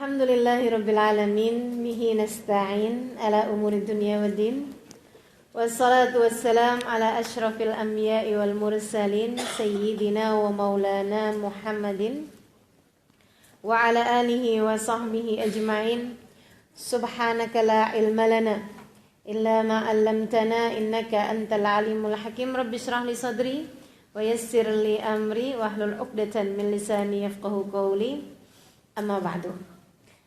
Alhamdulillahirabbil alamin bihi nasta'in ala umuri dunya waddin. Wassalatu wassalam ala asyrafil anbiya'i wal mursalin sayyidina wa maulana Muhammadin wa ala alihi wa sahbihi ajma'in. Subhanaka la ilma lana illa ma 'allamtana innaka antal alimul hakim. Rabbi shrah li sadri wa yassir li amri wahlul 'uqdatan min lisani yafqahu qawli. Amma ba'du.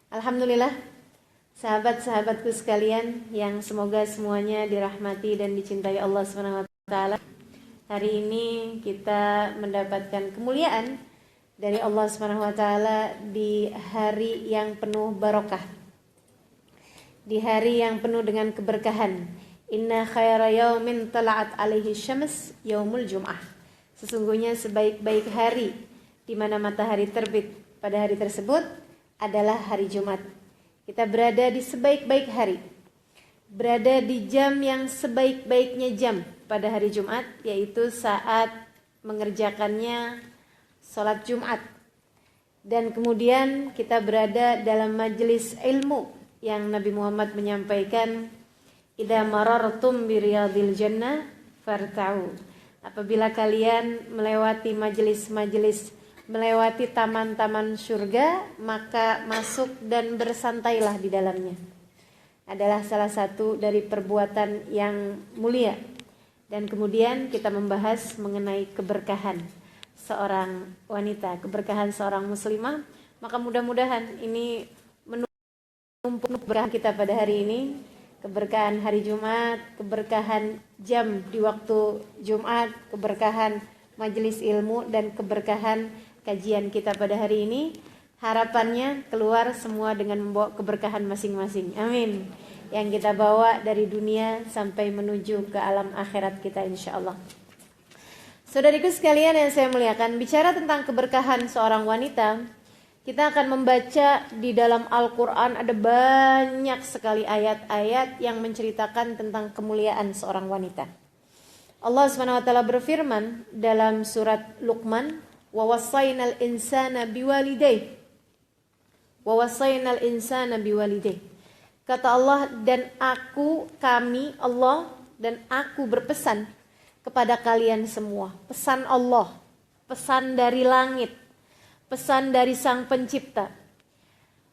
Alhamdulillah, sahabat-sahabatku sekalian yang semoga semuanya dirahmati dan dicintai Allah Subhanahu wa taala. Hari ini kita mendapatkan kemuliaan dari Allah Subhanahu wa taala di hari yang penuh barokah. Di hari yang penuh dengan keberkahan. Inna khaira yaumin tala'at alaihi syams yaumul jum'ah. Sesungguhnya sebaik-baik hari di mana matahari terbit pada hari tersebut adalah hari Jumat. Kita berada di sebaik-baik hari, berada di jam yang sebaik-baiknya jam pada hari Jumat, yaitu saat mengerjakannya sholat Jumat. Dan kemudian kita berada dalam majelis ilmu yang Nabi Muhammad menyampaikan, idza marartum bi riyadil jannah farta'u. Apabila kalian melewati majelis-majelis, melewati taman-taman surga, maka masuk dan bersantailah di dalamnya. Adalah salah satu dari perbuatan yang mulia. Dan kemudian kita membahas mengenai keberkahan seorang wanita, keberkahan seorang muslimah. Maka mudah-mudahan ini menumpuk keberkahan kita pada hari ini. Keberkahan hari Jumat, keberkahan jam di waktu Jumat, keberkahan majelis ilmu, dan keberkahan kajian kita pada hari ini. Harapannya keluar semua dengan membawa keberkahan masing-masing. Amin. Yang kita bawa dari dunia sampai menuju ke alam akhirat kita insyaallah. Saudariku sekalian yang saya muliakan, bicara tentang keberkahan seorang wanita, kita akan membaca di dalam Al-Quran ada banyak sekali ayat-ayat yang menceritakan tentang kemuliaan seorang wanita. Allah SWT berfirman dalam surat Luqman, wa wassaynal insana biwalidayhi. Wa wassaynal insana biwalidayhi. Kata Allah, dan aku, kami, Allah dan aku berpesan kepada kalian semua. Pesan Allah, pesan dari langit, pesan dari Sang Pencipta.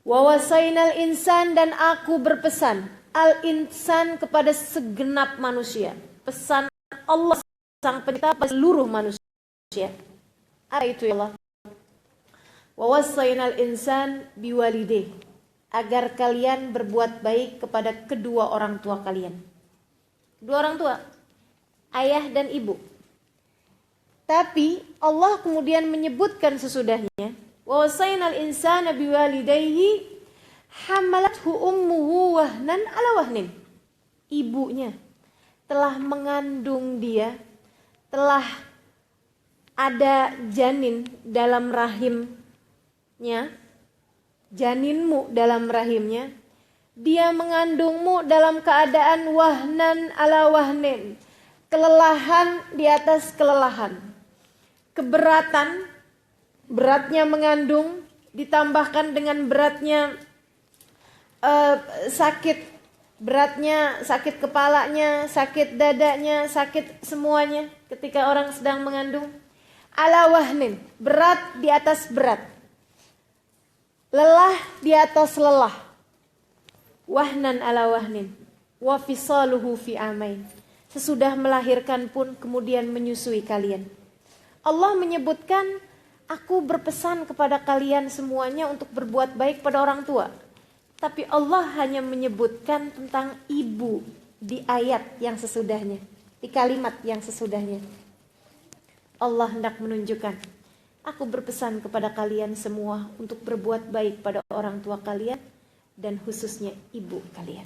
Wa wassaynal insan, dan aku berpesan al insan kepada segenap manusia. Pesan Allah Sang Pencipta pada seluruh manusia. Apa itu ya Allah? Wa wassaynal insan biwalidayhi, agar kalian berbuat baik kepada kedua orang tua kalian. Kedua orang tua, ayah dan ibu. Tapi Allah kemudian menyebutkan sesudahnya, wa wassaynal insana biwalidayhi hamalathu ummuhu wahnan ala wahnin. Ibunya telah mengandung dia, telah ada janin dalam rahimnya, janinmu dalam rahimnya, dia mengandungmu dalam keadaan wahnan ala wahnin, kelelahan di atas kelelahan, keberatan, beratnya mengandung ditambahkan dengan beratnya sakit, beratnya sakit kepalanya, sakit dadanya, sakit semuanya ketika orang sedang mengandung. Ala wahnin, berat di atas berat, lelah di atas lelah. Wahnan ala wahnin, wa fisaluhu fi amain. Sesudah melahirkan pun kemudian menyusui kalian. Allah menyebutkan, aku berpesan kepada kalian semuanya untuk berbuat baik pada orang tua. Tapi Allah hanya menyebutkan tentang ibu di ayat yang sesudahnya, di kalimat yang sesudahnya. Allah hendak menunjukkan, aku berpesan kepada kalian semua untuk berbuat baik pada orang tua kalian dan khususnya ibu kalian.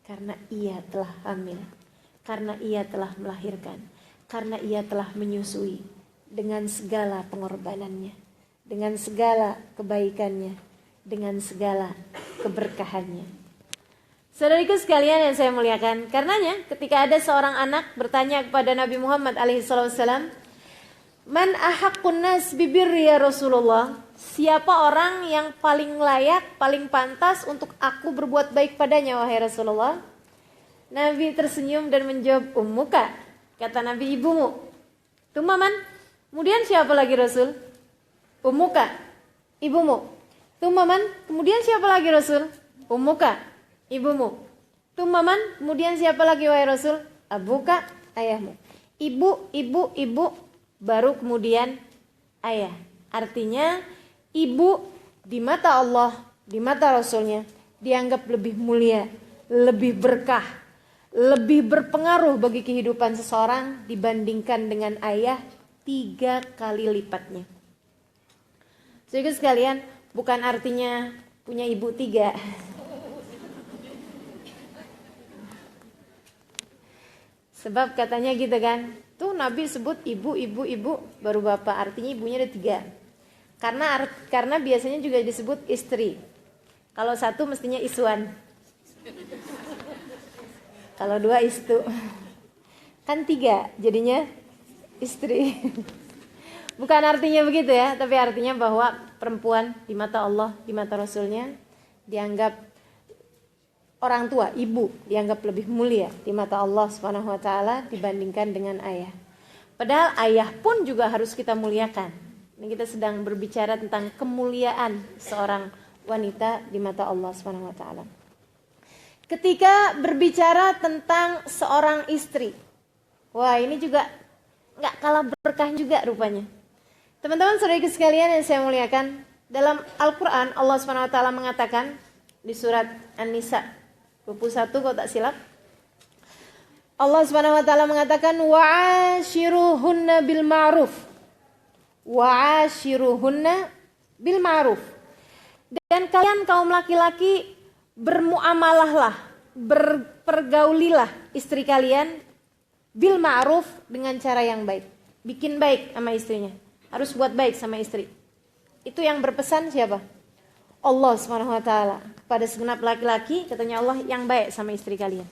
Karena ia telah hamil, karena ia telah melahirkan, karena ia telah menyusui dengan segala pengorbanannya, dengan segala kebaikannya, dengan segala keberkahannya. Saudariku sekalian yang saya muliakan, karenanya ketika ada seorang anak bertanya kepada Nabi Muhammad alaihissalam, man ahaqqun nas bibirri ya Rasulullah, siapa orang yang paling layak, paling pantas untuk aku berbuat baik padanya, wahai Rasulullah? Nabi tersenyum dan menjawab, ummuka. Kata Nabi, ibumu. Tumaman. Kemudian siapa lagi Rasul? Ummuka, ibumu. Tumaman. Kemudian siapa lagi Rasul? Ummuka, ibumu. Tumaman. Kemudian siapa lagi wahai Rasul? Abuka, ayahmu. Ibu, ibu, ibu, baru kemudian ayah. Artinya ibu di mata Allah, di mata Rasulnya dianggap lebih mulia, lebih berkah, lebih berpengaruh bagi kehidupan seseorang dibandingkan dengan ayah 3 kali lipatnya. Jadi sekalian, bukan artinya punya ibu 3. Sebab katanya gitu kan, tuh Nabi sebut ibu, ibu, ibu, baru bapak, artinya ibunya ada 3. Karena biasanya juga disebut istri. Kalau 1 mestinya iswan. Kalau 2 istu. Kan 3 jadinya istri. Bukan artinya begitu ya, tapi artinya bahwa perempuan di mata Allah, di mata Rasulnya dianggap orang tua, ibu dianggap lebih mulia di mata Allah Subhanahu wa taala dibandingkan dengan ayah. Padahal ayah pun juga harus kita muliakan. Ini kita sedang berbicara tentang kemuliaan seorang wanita di mata Allah Subhanahu wa taala. Ketika berbicara tentang seorang istri, wah ini juga nggak kalah berkah juga rupanya. Teman-teman saudaraku sekalian yang saya muliakan, dalam Al-Quran Allah Subhanahu wa taala mengatakan di surat An-Nisa 21 kalau tak silap, Allah Subhanahu wa taala mengatakan wa'ashiruhunna bil ma'ruf. Wa'ashiruhunna bil ma'ruf. Dan kalian kaum laki-laki bermuamalahlah, berpergaulilah istri kalian bil ma'ruf dengan cara yang baik. Bikin baik sama istrinya. Harus buat baik sama istri. Itu yang berpesan siapa? Allah Subhanahu wa taala. Pada segenap laki-laki katanya Allah yang baik sama istri kalian.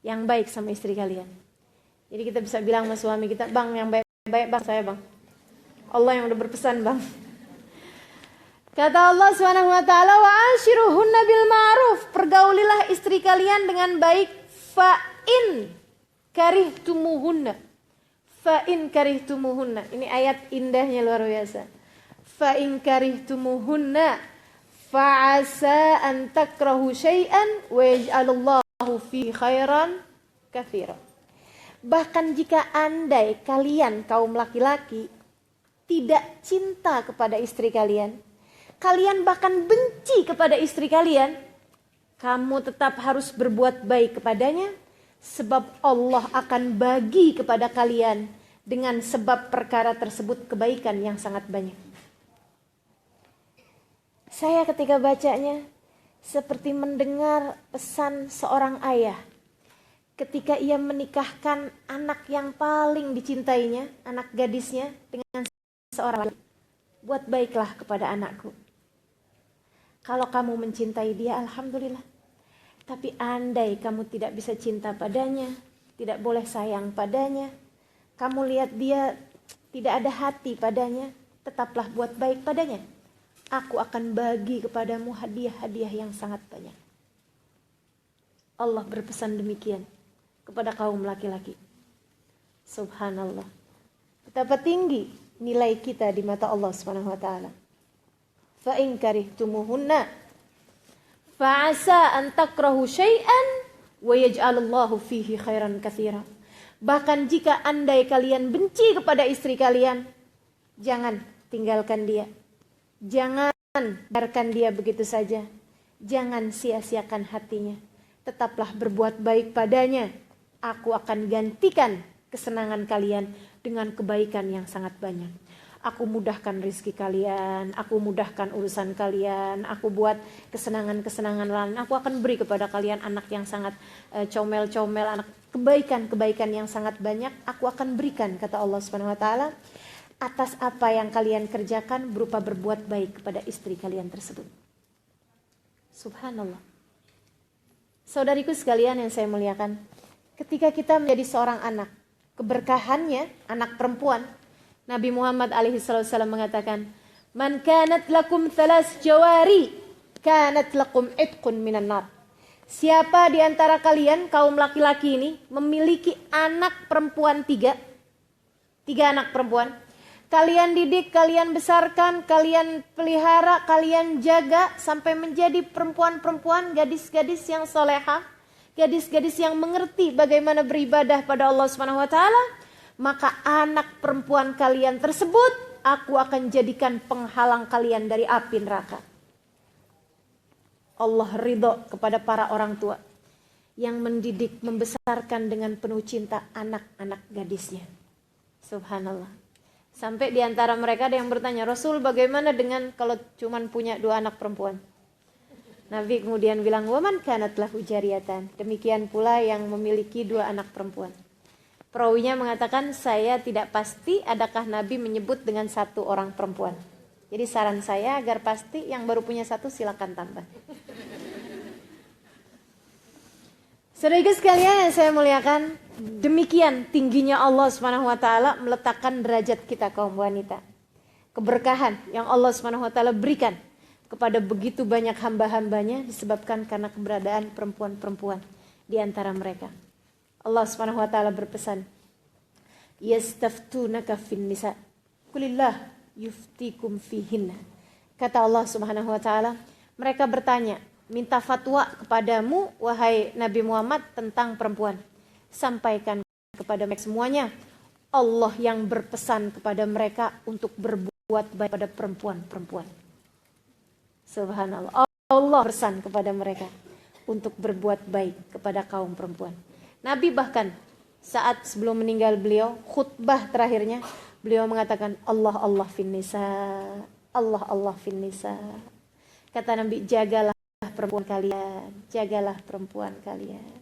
Yang baik sama istri kalian. Jadi kita bisa bilang sama suami kita, "Bang, yang baik-baik Bang saya, Bang." Allah yang udah berpesan, Bang. Kata Allah Subhanahu wa taala, "Wa ashiruhunna bil ma'ruf." Pergaulilah istri kalian dengan baik. Fa in karihtumuhunna. Fa in karihtumuhunna. Ini ayat indahnya luar biasa. Fa in karihtumuhunna fa'asa an takrahu syai'an wa yaj'alallahu fi khairan katsira. Bahkan jika andai kalian kaum laki-laki tidak cinta kepada istri kalian, kalian bahkan benci kepada istri kalian, kamu tetap harus berbuat baik kepadanya, sebab Allah akan bagi kepada kalian dengan sebab perkara tersebut kebaikan yang sangat banyak. Saya ketika bacanya seperti mendengar pesan seorang ayah ketika ia menikahkan anak yang paling dicintainya, anak gadisnya dengan seorang laki. Buat baiklah kepada anakku. Kalau kamu mencintai dia, alhamdulillah. Tapi andai kamu tidak bisa cinta padanya, tidak boleh sayang padanya, kamu lihat dia tidak ada hati padanya, tetaplah buat baik padanya. Aku akan bagi kepadamu hadiah-hadiah yang sangat banyak. Allah berpesan demikian kepada kaum laki-laki. Subhanallah. Betapa tinggi nilai kita di mata Allah Subhanahu wa taala. Fa in karihtumuhunna fa'asa an takrahu syai'an wa yaj'alallahu fihi khairan katsira. Bahkan jika andai kalian benci kepada istri kalian, jangan tinggalkan dia. Jangan biarkan dia begitu saja. Jangan sia-siakan hatinya. Tetaplah berbuat baik padanya. Aku akan gantikan kesenangan kalian dengan kebaikan yang sangat banyak. Aku mudahkan rezeki kalian, aku mudahkan urusan kalian, aku buat kesenangan-kesenangan lain. Aku akan beri kepada kalian anak yang sangat comel-comel, anak kebaikan-kebaikan yang sangat banyak. Aku akan berikan, kata Allah Subhanahu wa taala, atas apa yang kalian kerjakan berupa berbuat baik kepada istri kalian tersebut. Subhanallah. Saudariku sekalian yang saya muliakan, ketika kita menjadi seorang anak, keberkahannya anak perempuan, Nabi Muhammad alaihi wasallam mengatakan, Man kanat lakum thalas jawari, kanat lakum itqun minan nar. Siapa di antara kalian, kaum laki-laki ini, memiliki anak perempuan 3 anak perempuan. Kalian didik, kalian besarkan, kalian pelihara, kalian jaga sampai menjadi perempuan-perempuan, gadis-gadis yang solehah, gadis-gadis yang mengerti bagaimana beribadah pada Allah Subhanahu wa taala, maka anak perempuan kalian tersebut aku akan jadikan penghalang kalian dari api neraka. Allah ridho kepada para orang tua yang mendidik, membesarkan dengan penuh cinta anak-anak gadisnya. Subhanallah. Sampai di antara mereka ada yang bertanya, Rasul bagaimana dengan kalau cuma punya 2 anak perempuan? Nabi kemudian bilang, waman kanat lahu jariyatan. Demikian pula yang memiliki 2 anak perempuan. Perawinya mengatakan, saya tidak pasti adakah Nabi menyebut dengan 1 orang perempuan. Jadi saran saya agar pasti yang baru punya 1 silakan tambah. Saudara sekalian yang saya muliakan, demikian tingginya Allah Subhanahu wa taala meletakkan derajat kita kaum wanita. Keberkahan yang Allah Subhanahu wa taala berikan kepada begitu banyak hamba-hambanya disebabkan karena keberadaan perempuan-perempuan di antara mereka. Allah Subhanahu wa taala berpesan, "Yastaftunaka fin nisa, qulillah yuftikum fihinna." Kata Allah Subhanahu wa taala, mereka bertanya, minta fatwa kepadamu wahai Nabi Muhammad tentang perempuan. Sampaikan kepada mereka semuanya, Allah yang berpesan kepada mereka untuk berbuat baik pada perempuan-perempuan. Subhanallah. Allah berpesan kepada mereka untuk berbuat baik kepada kaum perempuan. Nabi bahkan saat sebelum meninggal beliau, khutbah terakhirnya, beliau mengatakan Allah Allah fin nisa, Allah Allah fin nisa. Kata Nabi, jagalah perempuan kalian, jagalah perempuan kalian.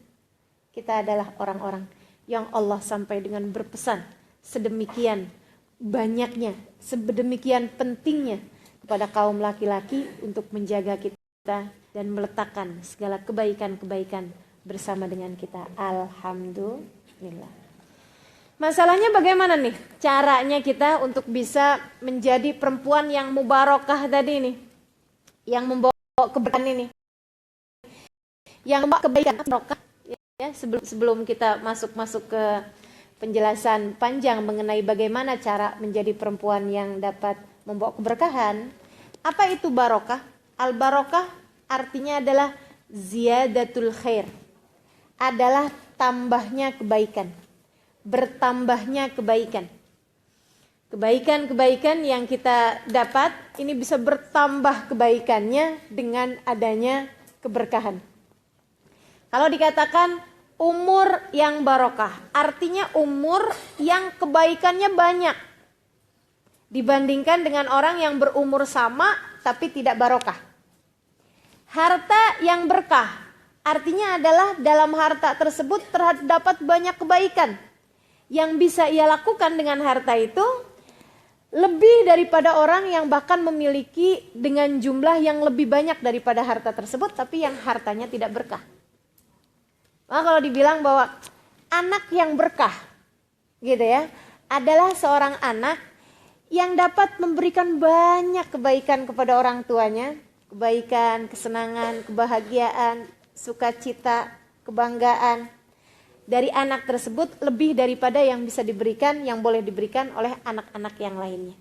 Kita adalah orang-orang yang Allah sampai dengan berpesan sedemikian banyaknya, sedemikian pentingnya kepada kaum laki-laki untuk menjaga kita dan meletakkan segala kebaikan-kebaikan bersama dengan kita. Alhamdulillah. Masalahnya bagaimana nih caranya kita untuk bisa menjadi perempuan yang mubarakah tadi nih, yang membawa keberkahan ini, yang membawa kebaikan, barokah. Ya, sebelum kita masuk ke penjelasan panjang mengenai bagaimana cara menjadi perempuan yang dapat membawa keberkahan, apa itu barokah? Al-barokah artinya adalah ziyadatul khair, adalah tambahnya kebaikan, bertambahnya kebaikan. Kebaikan-kebaikan yang kita dapat ini bisa bertambah kebaikannya dengan adanya keberkahan. Kalau dikatakan umur yang barokah, artinya umur yang kebaikannya banyak dibandingkan dengan orang yang berumur sama tapi tidak barokah. Harta yang berkah, artinya adalah dalam harta tersebut terdapat banyak kebaikan yang bisa ia lakukan dengan harta itu lebih daripada orang yang bahkan memiliki dengan jumlah yang lebih banyak daripada harta tersebut tapi yang hartanya tidak berkah. Maka kalau dibilang bahwa anak yang berkah gitu ya, adalah seorang anak yang dapat memberikan banyak kebaikan kepada orang tuanya, kebaikan, kesenangan, kebahagiaan, sukacita, kebanggaan dari anak tersebut lebih daripada yang bisa diberikan, yang boleh diberikan oleh anak-anak yang lainnya.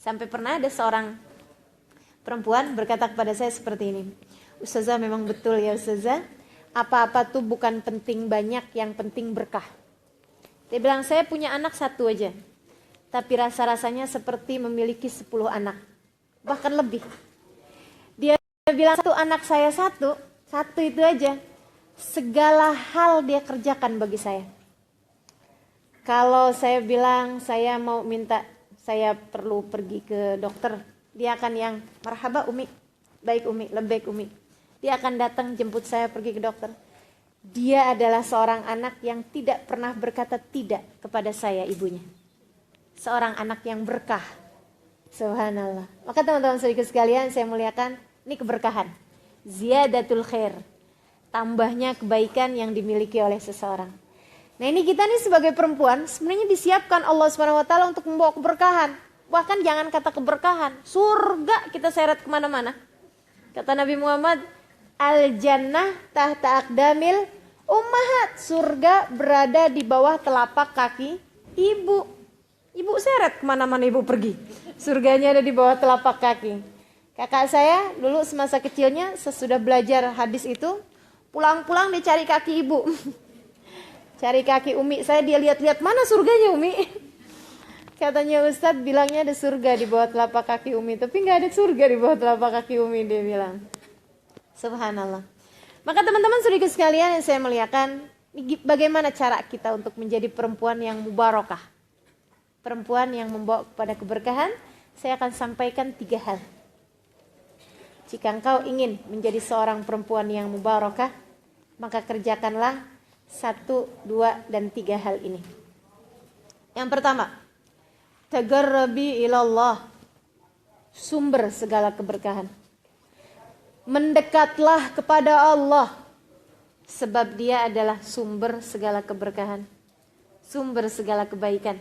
Sampai pernah ada seorang perempuan berkata kepada saya seperti ini, Ustazah memang betul ya Ustazah, apa-apa tuh bukan penting banyak, yang penting berkah. Dia bilang saya punya anak 1 aja, tapi rasa-rasanya seperti memiliki 10 anak, bahkan lebih. Dia bilang 1 anak saya 1 itu aja, segala hal dia kerjakan bagi saya. Kalau saya bilang saya mau minta, saya perlu pergi ke dokter, dia akan yang marhaba Umi, baik Umi, lebih Umi. Dia akan datang jemput saya pergi ke dokter. Dia adalah seorang anak yang tidak pernah berkata tidak kepada saya ibunya. Seorang anak yang berkah. Subhanallah. Maka teman-teman sedikit sekalian saya muliakan, ini keberkahan. Ziyadatul khair. Tambahnya kebaikan yang dimiliki oleh seseorang. Nah ini kita nih sebagai perempuan sebenarnya disiapkan Allah SWT untuk membawa keberkahan. Bahkan jangan kata keberkahan, surga kita seret kemana-mana. Kata Nabi Muhammad, al-jannah tahta aqdamil ummahat. Surga berada di bawah telapak kaki ibu. Ibu seret kemana-mana ibu pergi. Surganya ada di bawah telapak kaki. Kakak saya dulu semasa kecilnya sesudah belajar hadis itu, pulang-pulang dicari kaki ibu. Cari kaki Umi saya, dia lihat-lihat, mana surganya Umi? Katanya Ustadz bilangnya ada surga di bawah telapak kaki Umi, tapi nggak ada surga di bawah telapak kaki Umi, dia bilang. Subhanallah. Maka teman-teman saudara sekalian yang saya muliakan, bagaimana cara kita untuk menjadi perempuan yang mubarakah? Perempuan yang membawa kepada keberkahan, saya akan sampaikan 3 hal. Jika engkau ingin menjadi seorang perempuan yang mubarakah, maka kerjakanlah 1, 2, dan 3 hal ini. Yang pertama, tagarrabi ilallah, sumber segala keberkahan. Mendekatlah kepada Allah, sebab dia adalah sumber segala keberkahan, sumber segala kebaikan.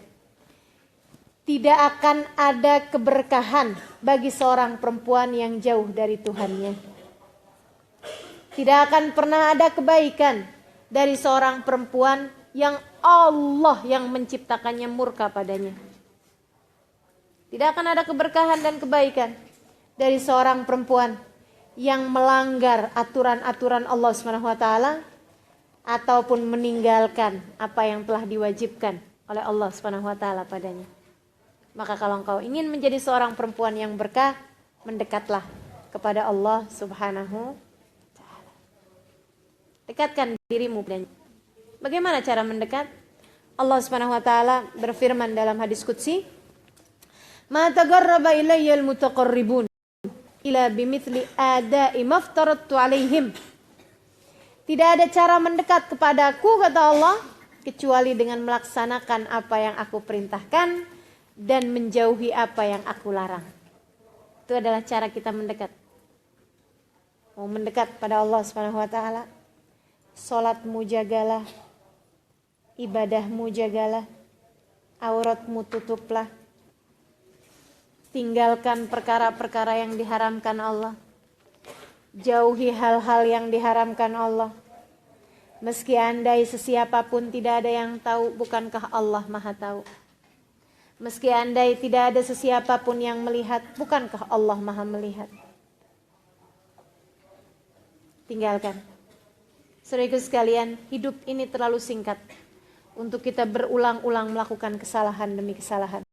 Tidak akan ada keberkahan bagi seorang perempuan yang jauh dari Tuhannya. Tidak akan pernah ada kebaikan dari seorang perempuan yang Allah yang menciptakannya murka padanya. Tidak akan ada keberkahan dan kebaikan dari seorang perempuan yang melanggar aturan-aturan Allah SWT ataupun meninggalkan apa yang telah diwajibkan oleh Allah SWT padanya. Maka kalau engkau ingin menjadi seorang perempuan yang berkah, mendekatlah kepada Allah Subhanahu. Dekatkan dirimu dan bagaimana cara mendekat? Allah Subhanahu wa taala berfirman dalam hadis qudsi, "Ma taqarraba ilayya al-mutaqarribun ila bimithli ada'i maftaratu 'alaihim." Tidak ada cara mendekat kepadaku, kata Allah, kecuali dengan melaksanakan apa yang aku perintahkan dan menjauhi apa yang aku larang. Itu adalah cara kita mendekat. Mau mendekat pada Allah Subhanahu wa taala, salatmu jagalah, ibadahmu jagalah, auratmu tutuplah. Tinggalkan perkara-perkara yang diharamkan Allah. Jauhi hal-hal yang diharamkan Allah. Meski andai sesiapapun tidak ada yang tahu, bukankah Allah Maha tahu? Meski andai tidak ada sesiapapun yang melihat, bukankah Allah Maha melihat? Tinggalkan. Saudaraku sekalian, hidup ini terlalu singkat untuk kita berulang-ulang melakukan kesalahan demi kesalahan.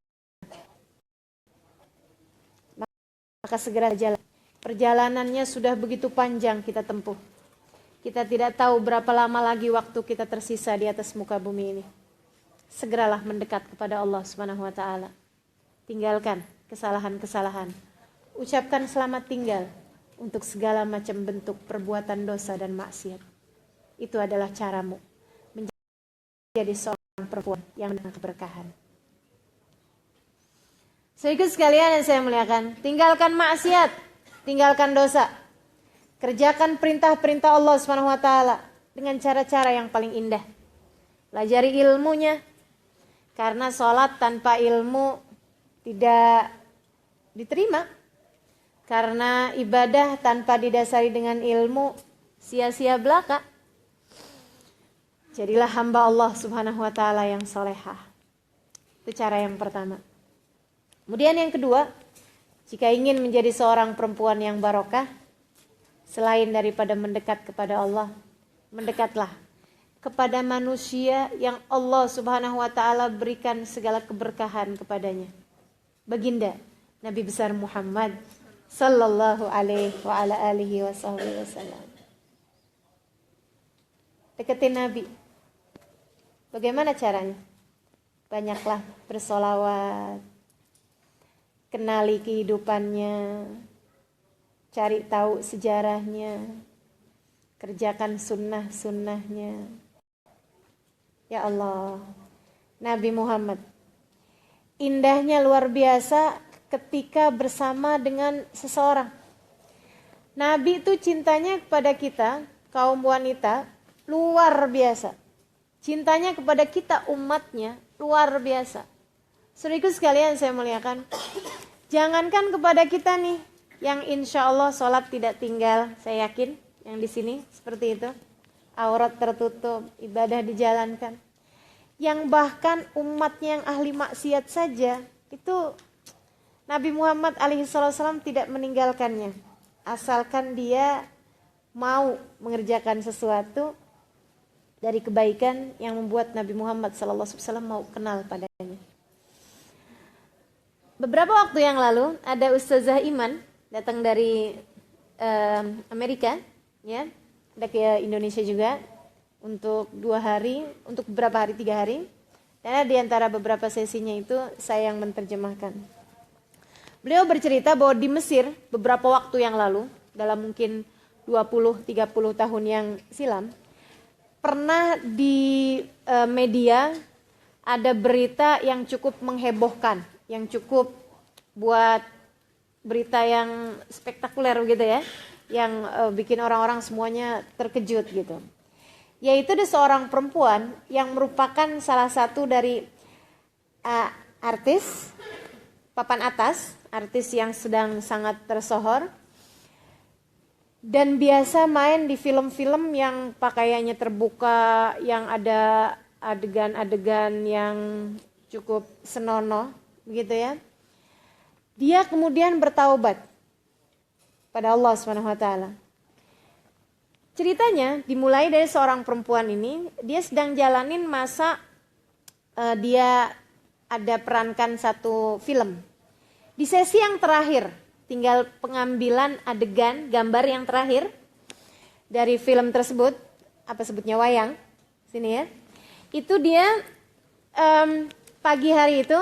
Maka segera jalan. Perjalanannya sudah begitu panjang kita tempuh. Kita tidak tahu berapa lama lagi waktu kita tersisa di atas muka bumi ini. Segeralah mendekat kepada Allah Subhanahu wa taala. Tinggalkan kesalahan-kesalahan. Ucapkan selamat tinggal untuk segala macam bentuk perbuatan dosa dan maksiat. Itu adalah caramu menjadi seorang perempuan yang dengan keberkahan. Saudaraku sekalian yang saya muliakan, tinggalkan maksiat, tinggalkan dosa. Kerjakan perintah-perintah Allah Subhanahu wa taala dengan cara-cara yang paling indah. Pelajari ilmunya. Karena sholat tanpa ilmu tidak diterima. Karena ibadah tanpa didasari dengan ilmu sia-sia belaka. Jadilah hamba Allah Subhanahu wa taala yang solehah. Itu cara yang pertama. Kemudian yang kedua, jika ingin menjadi seorang perempuan yang barokah, selain daripada mendekat kepada Allah, mendekatlah kepada manusia yang Allah Subhanahu wa taala berikan segala keberkahan kepadanya. Baginda Nabi besar Muhammad sallallahu alaihi wa ala alihi wasallam. Deketin Nabi. Bagaimana caranya? Banyaklah bersolawat, kenali kehidupannya, cari tahu sejarahnya, kerjakan sunnah-sunnahnya. Ya Allah, Nabi Muhammad indahnya luar biasa ketika bersama dengan seseorang. Nabi itu cintanya kepada kita, kaum wanita, luar biasa. Cintanya kepada kita umatnya luar biasa. Saudaraku sekalian saya muliakan, jangankan kepada kita nih yang insya Allah sholat tidak tinggal, saya yakin yang di sini seperti itu, aurat tertutup, ibadah dijalankan. Yang bahkan umatnya yang ahli maksiat saja itu Nabi Muhammad alaihissalam tidak meninggalkannya, asalkan dia mau mengerjakan sesuatu dari kebaikan yang membuat Nabi Muhammad SAW mau kenal padanya. Beberapa waktu yang lalu ada Ustazah Iman datang dari Amerika, ya, ada ke Indonesia juga untuk 2 hari, untuk beberapa hari, 3 hari. Dan di antara beberapa sesinya itu saya yang menerjemahkan. Beliau bercerita bahwa di Mesir beberapa waktu yang lalu, dalam mungkin 20-30 tahun yang silam, pernah di media ada berita yang cukup menghebohkan, yang cukup buat berita yang spektakuler gitu ya, yang bikin orang-orang semuanya terkejut gitu. Yaitu ada seorang perempuan yang merupakan salah satu dari artis papan atas, artis yang sedang sangat tersohor dan biasa main di film-film yang pakaiannya terbuka, yang ada adegan-adegan yang cukup senonoh begitu ya. Dia kemudian bertaubat pada Allah SWT. Ceritanya dimulai dari seorang perempuan ini, dia sedang jalanin masa dia ada perankan satu film. Di sesi yang terakhir, tinggal pengambilan adegan gambar yang terakhir dari film tersebut, apa sebutnya wayang, sini ya. Itu dia pagi hari itu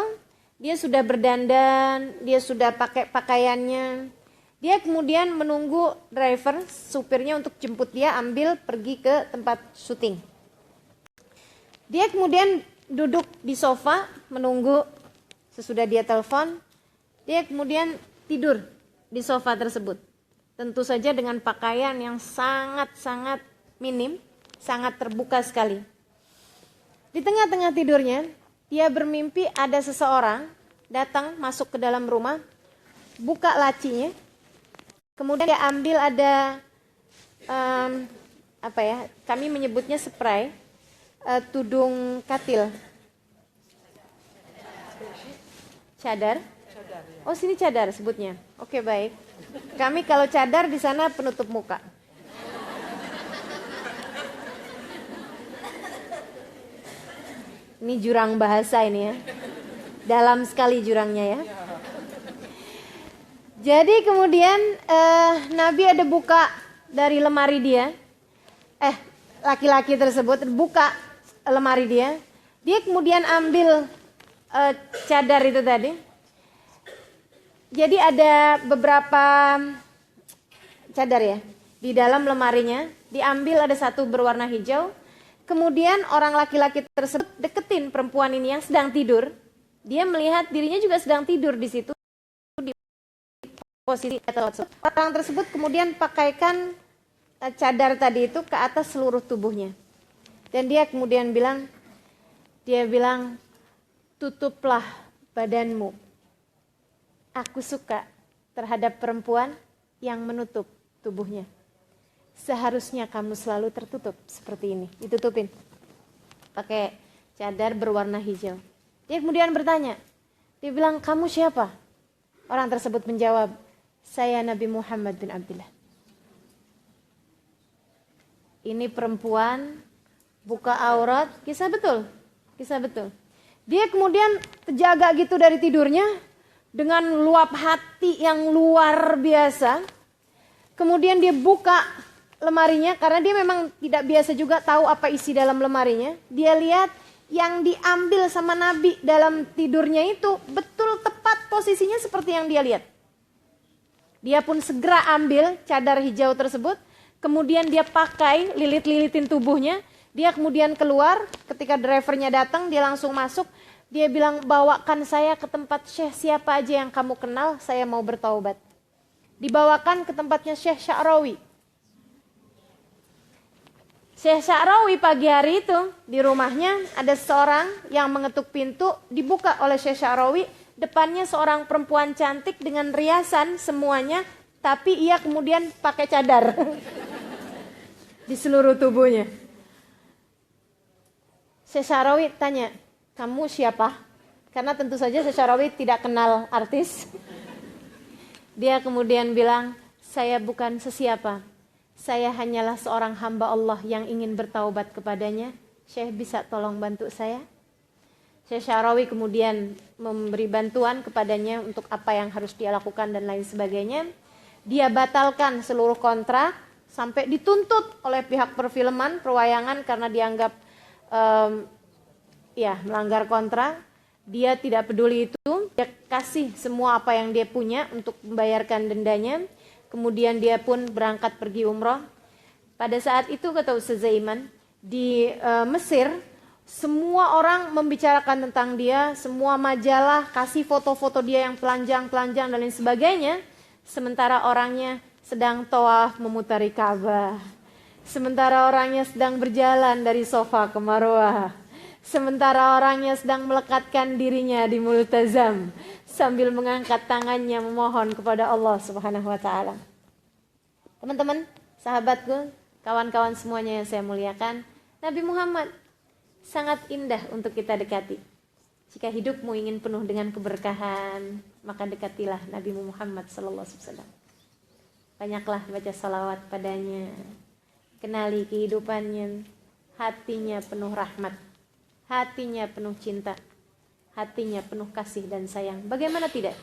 dia sudah berdandan, dia sudah pakai pakaiannya. Dia kemudian menunggu driver, supirnya untuk jemput dia ambil pergi ke tempat syuting. Dia kemudian duduk di sofa menunggu, sesudah dia telepon, dia kemudian tidur di sofa tersebut. Tentu saja dengan pakaian yang sangat-sangat minim, sangat terbuka sekali. Di tengah-tengah tidurnya, dia bermimpi ada seseorang datang masuk ke dalam rumah, buka lacinya, kemudian dia ambil ada kami menyebutnya spray, tudung katil, cadar. Oh sini cadar sebutnya. Oke baik. Kami kalau cadar di sana penutup muka. Ini jurang bahasa ini ya. Dalam sekali jurangnya ya. Jadi kemudian Nabi ada buka dari lemari dia. Laki-laki tersebut buka lemari dia. Dia kemudian ambil cadar itu tadi. Jadi ada beberapa cadar ya. Di dalam lemarinya diambil ada satu berwarna hijau. Kemudian orang laki-laki tersebut deketin perempuan ini yang sedang tidur. Dia melihat dirinya juga sedang tidur di situ di posisi atau orang tersebut kemudian pakaikan cadar tadi itu ke atas seluruh tubuhnya. Dan dia kemudian bilang, tutuplah badanmu. Aku suka terhadap perempuan yang menutup tubuhnya. Seharusnya kamu selalu tertutup seperti ini, ditutupin pakai cadar berwarna hijau. Dia kemudian bertanya, dia bilang, kamu siapa? Orang tersebut menjawab, saya Nabi Muhammad bin Abdullah. Ini perempuan buka aurat, kisah betul. Dia kemudian terjaga gitu dari tidurnya dengan luap hati yang luar biasa. Kemudian dia buka lemarinya karena dia memang tidak biasa juga tahu apa isi dalam lemarinya. Dia lihat yang diambil sama Nabi dalam tidurnya itu betul tepat posisinya seperti yang dia lihat. Dia pun segera ambil cadar hijau tersebut, kemudian dia pakai lilit-lilitin tubuhnya. Dia kemudian keluar, ketika drivernya datang dia langsung masuk. Dia bilang, bawakan saya ke tempat Syekh siapa aja yang kamu kenal, saya mau bertaubat. Dibawakan ke tempatnya Syekh Sya'rawi. Syekh Sya'rawi pagi hari itu di rumahnya ada seorang yang mengetuk pintu, dibuka oleh Syekh Sya'rawi, depannya seorang perempuan cantik dengan riasan semuanya, tapi ia kemudian pakai cadar di seluruh tubuhnya. Syekh Sya'rawi tanya, "Kamu siapa?" Karena tentu saja Syekh Sya'rawi tidak kenal artis. Dia kemudian bilang, "Saya bukan sesiapa. Saya hanyalah seorang hamba Allah yang ingin bertaubat kepadanya. Syekh bisa tolong bantu saya?" Syekh Sya'rawi kemudian memberi bantuan kepadanya untuk apa yang harus dia lakukan dan lain sebagainya. Dia batalkan seluruh kontrak sampai dituntut oleh pihak perfilman, perwayangan karena dianggap melanggar kontrak. Dia tidak peduli itu, dia kasih semua apa yang dia punya untuk membayarkan dendanya. Kemudian dia pun berangkat pergi umroh. Pada saat itu kata Ustaz Zaiman, di Mesir semua orang membicarakan tentang dia, semua majalah kasih foto-foto dia yang telanjang-telanjang dan lain sebagainya. Sementara orangnya sedang tawaf memutari Ka'bah. Sementara orangnya sedang berjalan dari Safa ke Marwah. Sementara orangnya sedang melekatkan dirinya di multazam sambil mengangkat tangannya memohon kepada Allah Subhanahu wa taala. Teman-teman, sahabatku, kawan-kawan semuanya yang saya muliakan, Nabi Muhammad sangat indah untuk kita dekati. Jika hidupmu ingin penuh dengan keberkahan, maka dekatilah Nabi Muhammad sallallahu alaihi wasallam. Banyaklah baca salawat padanya. Kenali kehidupannya, hatinya penuh rahmat, hatinya penuh cinta, hatinya penuh kasih dan sayang. Bagaimana tidak?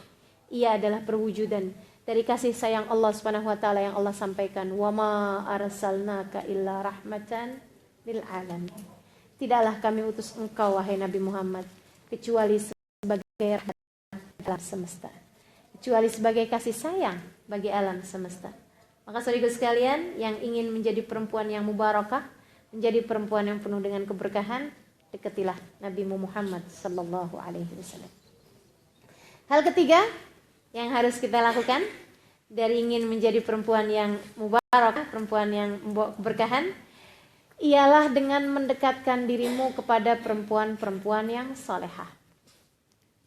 Ia adalah perwujudan dari kasih sayang Allah Subhanahu wa taala yang Allah sampaikan, "Wa ma arsalnaka illa rahmatan lil alamin." Tidaklah kami utus engkau wahai Nabi Muhammad kecuali sebagai rahmat alam semesta, kecuali sebagai kasih sayang bagi alam semesta. Maka saudaraku sekalian yang ingin menjadi perempuan yang mubarakah, menjadi perempuan yang penuh dengan keberkahan, dekatilah Nabi Muhammad sallallahu alaihi wasallam. Hal ketiga yang harus kita lakukan dari ingin menjadi perempuan yang mubarakah, perempuan yang membawa keberkahan, ialah dengan mendekatkan dirimu kepada perempuan-perempuan yang solehah.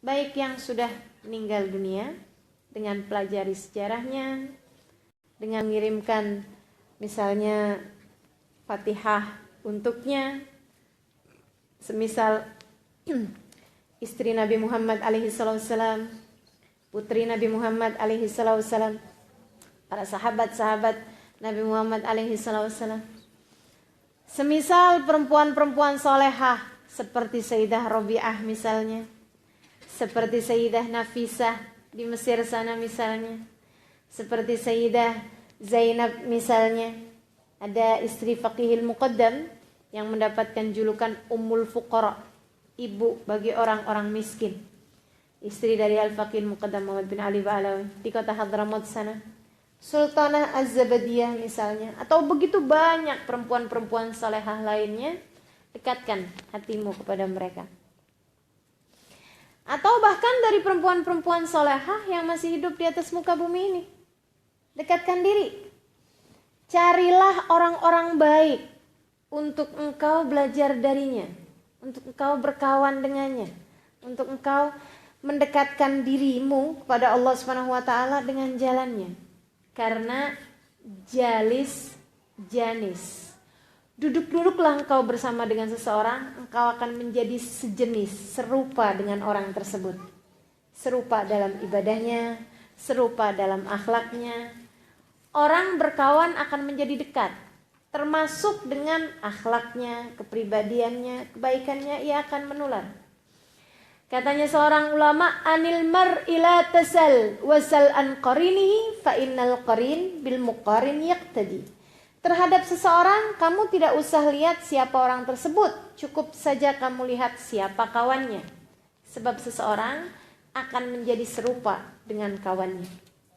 Baik yang sudah meninggal dunia, dengan pelajari sejarahnya, dengan mengirimkan misalnya Fatihah untuknya, semisal istri Nabi Muhammad alaihi salam, putri Nabi Muhammad alaihi salam, para sahabat-sahabat Nabi Muhammad alaihi salam. Semisal perempuan-perempuan solehah seperti Sayyidah Rabi'ah misalnya, seperti Sayyidah Nafisah di Mesir sana misalnya, seperti Sayyidah Zainab misalnya. Ada istri Faqihil Muqaddam yang mendapatkan julukan Ummul Fuqara, ibu bagi orang-orang miskin. Istri dari Al-Faqihil Muqaddam Muhammad bin Ali Ba'alawi di kota Hadramaut sana. Sultanah Az-Zabadiyah misalnya, atau begitu banyak perempuan-perempuan salehah lainnya. Dekatkan hatimu kepada mereka. Atau bahkan dari perempuan-perempuan salehah yang masih hidup di atas muka bumi ini, dekatkan diri. Carilah orang-orang baik untuk engkau belajar darinya, untuk engkau berkawan dengannya, untuk engkau mendekatkan dirimu kepada Allah Subhanahu wa taala dengan jalannya. Karena jalis janis, duduk-duduklah engkau bersama dengan seseorang, engkau akan menjadi sejenis, serupa dengan orang tersebut. Serupa dalam ibadahnya, serupa dalam akhlaknya. Orang berkawan akan menjadi dekat, termasuk dengan akhlaknya, kepribadiannya, kebaikannya, ia akan menular. Katanya seorang ulama, anil mar'i la tasal wasal an qarinihi fa innal qarin bil muqarin yaqtadi. Terhadap seseorang kamu tidak usah lihat siapa orang tersebut, cukup saja kamu lihat siapa kawannya. Sebab seseorang akan menjadi serupa dengan kawannya.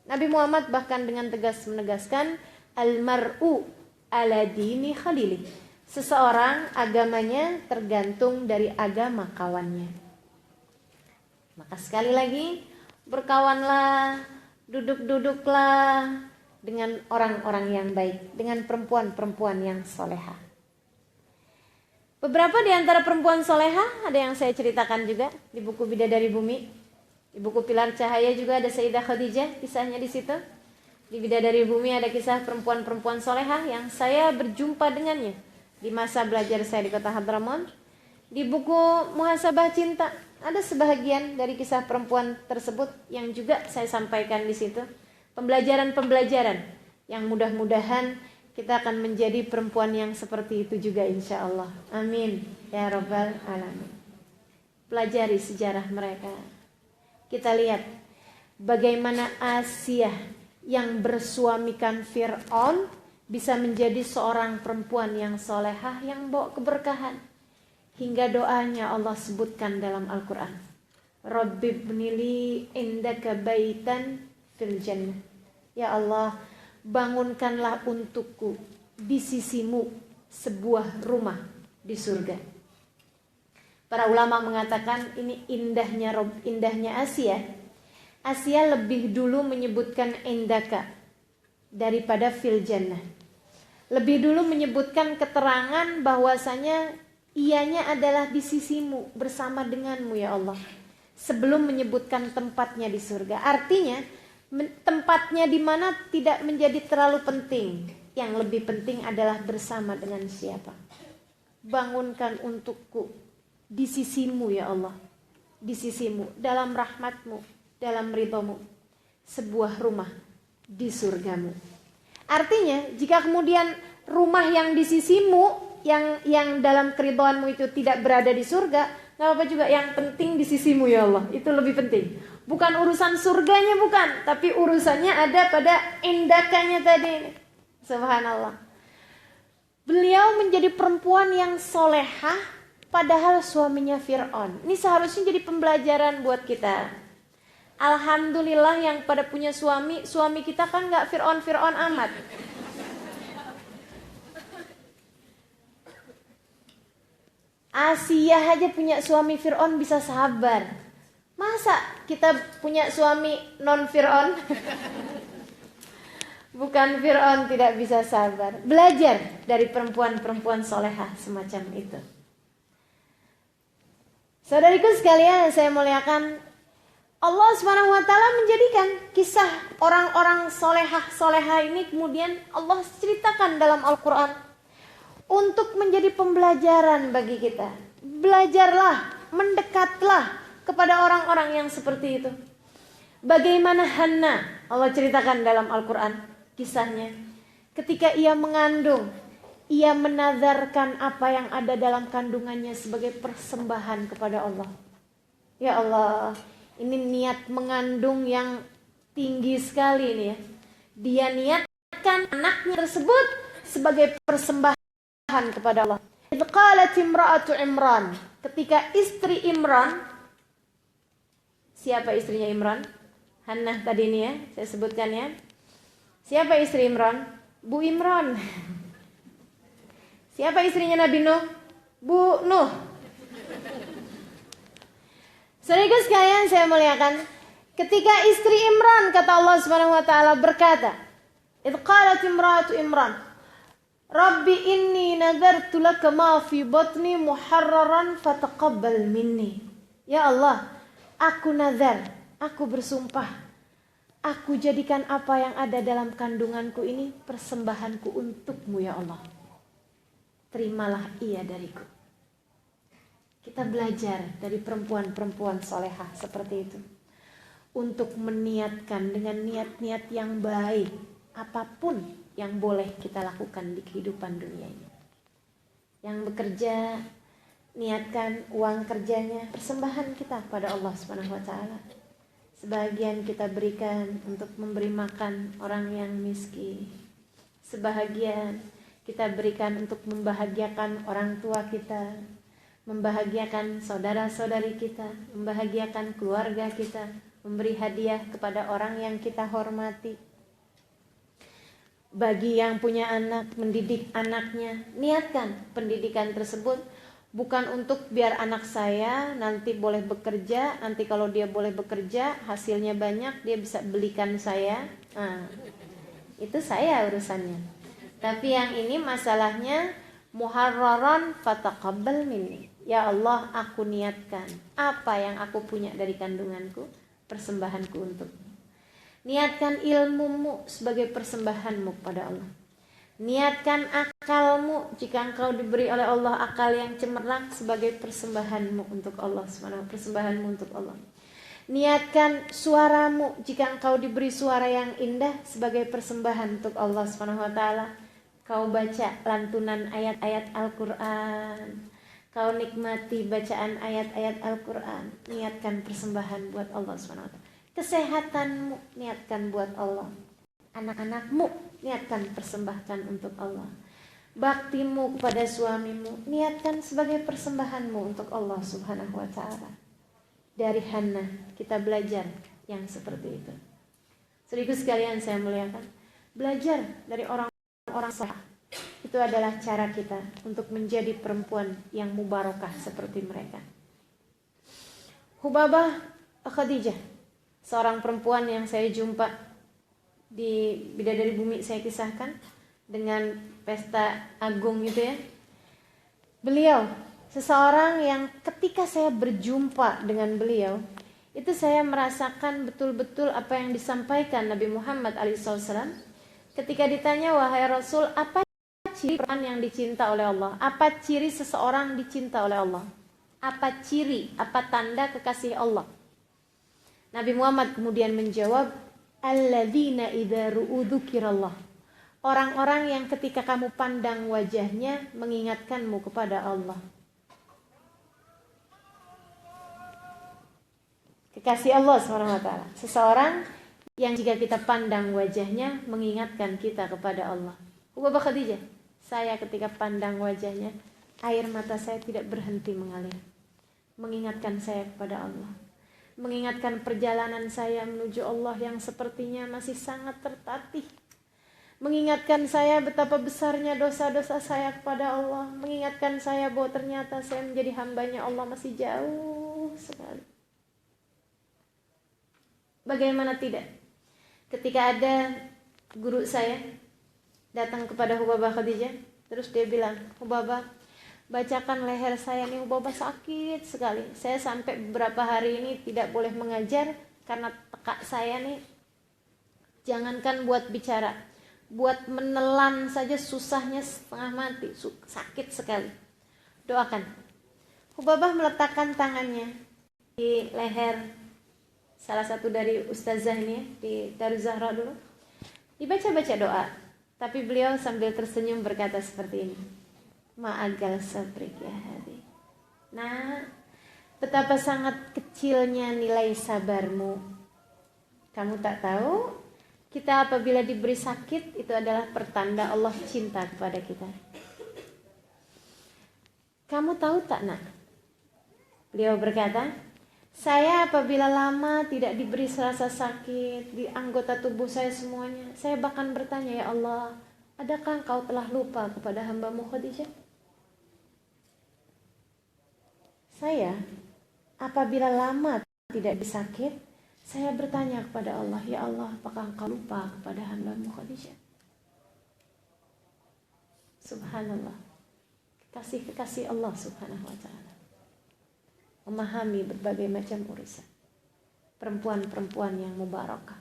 Nabi Muhammad bahkan dengan tegas menegaskan, al mar'u ala dini khalili. Seseorang agamanya tergantung dari agama kawannya. Maka sekali lagi, berkawanlah, duduk-duduklah dengan orang-orang yang baik, dengan perempuan-perempuan yang solehah. Beberapa di antara perempuan soleha ada yang saya ceritakan juga di buku Bidadari Bumi. Di buku Pilar Cahaya juga ada Sayyidah Khadijah, kisahnya di situ. Di Bidadari Bumi ada kisah perempuan-perempuan soleha yang saya berjumpa dengannya di masa belajar saya di kota Hadramaut. Di buku Muhasabah Cinta ada sebahagian dari kisah perempuan tersebut yang juga saya sampaikan di situ. Pembelajaran-pembelajaran yang mudah-mudahan kita akan menjadi perempuan yang seperti itu juga insya Allah. Amin ya rabbal alamin. Pelajari sejarah mereka. Kita lihat bagaimana Asia yang bersuamikan Fir'aun bisa menjadi seorang perempuan yang solehah yang bawa keberkahan. Hingga doanya Allah sebutkan dalam Al-Quran. Rabbi bnili indaka baitan fil jannah. Ya Allah, bangunkanlah untukku di sisimu sebuah rumah di surga. Para ulama mengatakan ini indahnya Asia. Asia lebih dulu menyebutkan indaka daripada fil jannah. Lebih dulu menyebutkan keterangan bahwasanya ianya adalah di sisimu bersama denganmu ya Allah. Sebelum menyebutkan tempatnya di surga. Artinya tempatnya di mana tidak menjadi terlalu penting. Yang lebih penting adalah bersama dengan siapa. Bangunkan untukku di sisimu ya Allah. Di sisimu, dalam rahmatmu, dalam ridhamu. Sebuah rumah di surgamu. Artinya jika kemudian rumah yang di sisimu, yang dalam keridhaanmu itu tidak berada di surga, gak apa-apa juga, yang penting di sisimu ya Allah. Itu lebih penting. Bukan urusan surganya, bukan, tapi urusannya ada pada indakanya tadi. Subhanallah. Beliau menjadi perempuan yang solehah padahal suaminya Fir'aun. Ini seharusnya jadi pembelajaran buat kita. Alhamdulillah yang pada punya suami kita kan gak Fir'aun amat. Asia aja punya suami Fir'aun bisa sabar. Masa kita punya suami non Fir'aun? Bukan Fir'aun tidak bisa sabar. Belajar dari perempuan-perempuan solehah semacam itu. Saudariku sekalian yang saya muliakan, Allah SWT menjadikan kisah orang-orang solehah ini kemudian Allah ceritakan dalam Al-Quran untuk menjadi pembelajaran bagi kita. Belajarlah, mendekatlah kepada orang-orang yang seperti itu. Bagaimana Hannah, Allah ceritakan dalam Al-Quran kisahnya. Ketika ia mengandung, ia menazarkan apa yang ada dalam kandungannya sebagai persembahan kepada Allah. Ya Allah, ini niat mengandung yang tinggi sekali ini ya. Dia niatkan anaknya tersebut sebagai persembahan kepada Allah. Idh qalat imra'atu Imran, ketika istri Imran, siapa istrinya Imran? Hannah tadi ini ya, saya sebutkan ya. Siapa istri Imran? Bu Imran. Siapa istrinya Nabi Nuh? Bu Nuh. Saudara sekalian saya muliakan, ketika istri Imran kata Allah Subhanahu wa taala berkata, "Idz qalat imra'atu Imran, Rabbi inni nadartu laka ma fi batni muharraran fataqabbal minni." Ya Allah, aku nazar, aku bersumpah, aku jadikan apa yang ada dalam kandunganku ini persembahanku untukmu ya Allah. Terimalah ia dariku. Kita belajar dari perempuan-perempuan solehah seperti itu. Untuk meniatkan dengan niat-niat yang baik. Apapun yang boleh kita lakukan di kehidupan dunia ini. Yang bekerja, niatkan uang kerjanya, persembahan kita pada Allah SWT. Sebahagian kita berikan untuk memberi makan orang yang miskin. Sebahagian kita berikan untuk membahagiakan orang tua kita, membahagiakan saudara-saudari kita, membahagiakan keluarga kita, memberi hadiah kepada orang yang kita hormati. Bagi yang punya anak, mendidik anaknya, niatkan pendidikan tersebut bukan untuk biar anak saya nanti boleh bekerja, nanti kalau dia boleh bekerja, hasilnya banyak, dia bisa belikan saya. Nah, itu saya urusannya. Tapi yang ini masalahnya muharraran fataqabbal minni. Ya Allah, aku niatkan apa yang aku punya dari kandunganku, persembahanku untukmu. Niatkan ilmumu sebagai persembahanmu kepada Allah. Niatkan akalmu jika engkau diberi oleh Allah akal yang cemerlang sebagai persembahanmu untuk Allah SWT, persembahanmu untuk Allah. Niatkan suaramu jika engkau diberi suara yang indah sebagai persembahan untuk Allah SWT. Kau baca lantunan ayat-ayat Al-Quran, kau nikmati bacaan ayat-ayat Al-Quran, niatkan persembahan buat Allah SWT. Kesehatanmu niatkan buat Allah. Anak-anakmu niatkan persembahkan untuk Allah. Baktimu kepada suamimu niatkan sebagai persembahanmu untuk Allah Subhanahu wa ta'ala. Dari Hannah kita belajar yang seperti itu. Saudaraku sekalian saya muliakan, belajar dari orang-orang saleh. Itu adalah cara kita untuk menjadi perempuan yang mubarakah seperti mereka. Hubabah Khadijah, seorang perempuan yang saya jumpa di Bidadari Bumi, saya kisahkan dengan pesta agung gitu ya. Beliau seseorang yang ketika saya berjumpa dengan beliau, itu saya merasakan betul-betul apa yang disampaikan Nabi Muhammad SAW ketika ditanya, wahai Rasul, apa ciri perempuan yang dicinta oleh Allah? Apa ciri seseorang dicinta oleh Allah? Apa ciri, apa tanda kekasih Allah? Nabi Muhammad kemudian menjawab, alladzina idza ru'u dzukirallah. Orang-orang yang ketika kamu pandang wajahnya mengingatkanmu kepada Allah. Kekasih Allah SWT. Seseorang yang jika kita pandang wajahnya mengingatkan kita kepada Allah. Hubabah Khadijah, saya ketika pandang wajahnya, air mata saya tidak berhenti mengalir. Mengingatkan saya kepada Allah. Mengingatkan perjalanan saya menuju Allah yang sepertinya masih sangat tertatih. Mengingatkan saya betapa besarnya dosa-dosa saya kepada Allah. Mengingatkan saya bahwa ternyata saya menjadi hambanya Allah masih jauh sekali. Bagaimana tidak? Ketika ada guru saya datang kepada Hubabah Khadijah, terus dia bilang, Hubabah, bacakan leher saya nih, Hubabah sakit sekali. Saya sampai beberapa hari ini tidak boleh mengajar karena tekak saya nih, jangankan buat bicara, buat menelan saja susahnya setengah mati, sakit sekali. Doakan. Hubabah meletakkan tangannya di leher salah satu dari ustazah ini di Daruz Zahra dulu. Dibaca-baca doa, tapi beliau sambil tersenyum berkata seperti ini, ma'agal sabrik ya hadi. Nah, betapa sangat kecilnya nilai sabarmu. Kamu tak tahu, kita apabila diberi sakit itu adalah pertanda Allah cinta kepada kita. Kamu tahu tak nak? Beliau berkata, saya apabila lama tidak diberi rasa sakit di anggota tubuh saya semuanya, saya bahkan bertanya, ya Allah, adakah engkau telah lupa kepada hambamu Khadijah? Saya apabila lama tidak disakit, saya bertanya kepada Allah, ya Allah, apakah engkau lupa kepada hambamu Khadijah? Subhanallah. Kekasih-kekasih Allah Subhanahu wa ta'ala memahami berbagai macam urusan. Perempuan-perempuan yang mubarakah.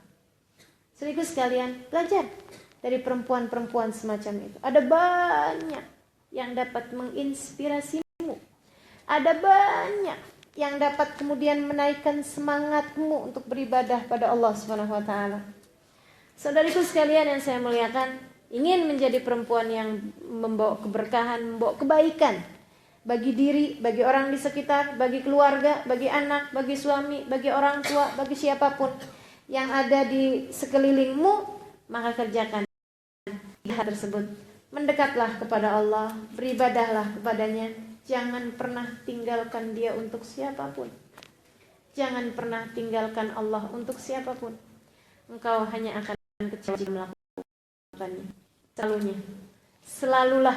Saudaraku sekalian, belajar dari perempuan-perempuan semacam itu. Ada banyak yang dapat menginspirasimu. Ada banyak yang dapat kemudian menaikkan semangatmu untuk beribadah pada Allah Subhanahu wa taala. Saudariku sekalian yang saya muliakan, ingin menjadi perempuan yang membawa keberkahan, membawa kebaikan bagi diri, bagi orang di sekitar, bagi keluarga, bagi anak, bagi suami, bagi orang tua, bagi siapapun yang ada di sekelilingmu, maka kerjakan hal tersebut. Mendekatlah kepada Allah, beribadahlah kepadanya. Jangan pernah tinggalkan dia untuk siapapun. Jangan pernah tinggalkan Allah untuk siapapun. Engkau hanya akan kecewa jika melakukannya. Selalulah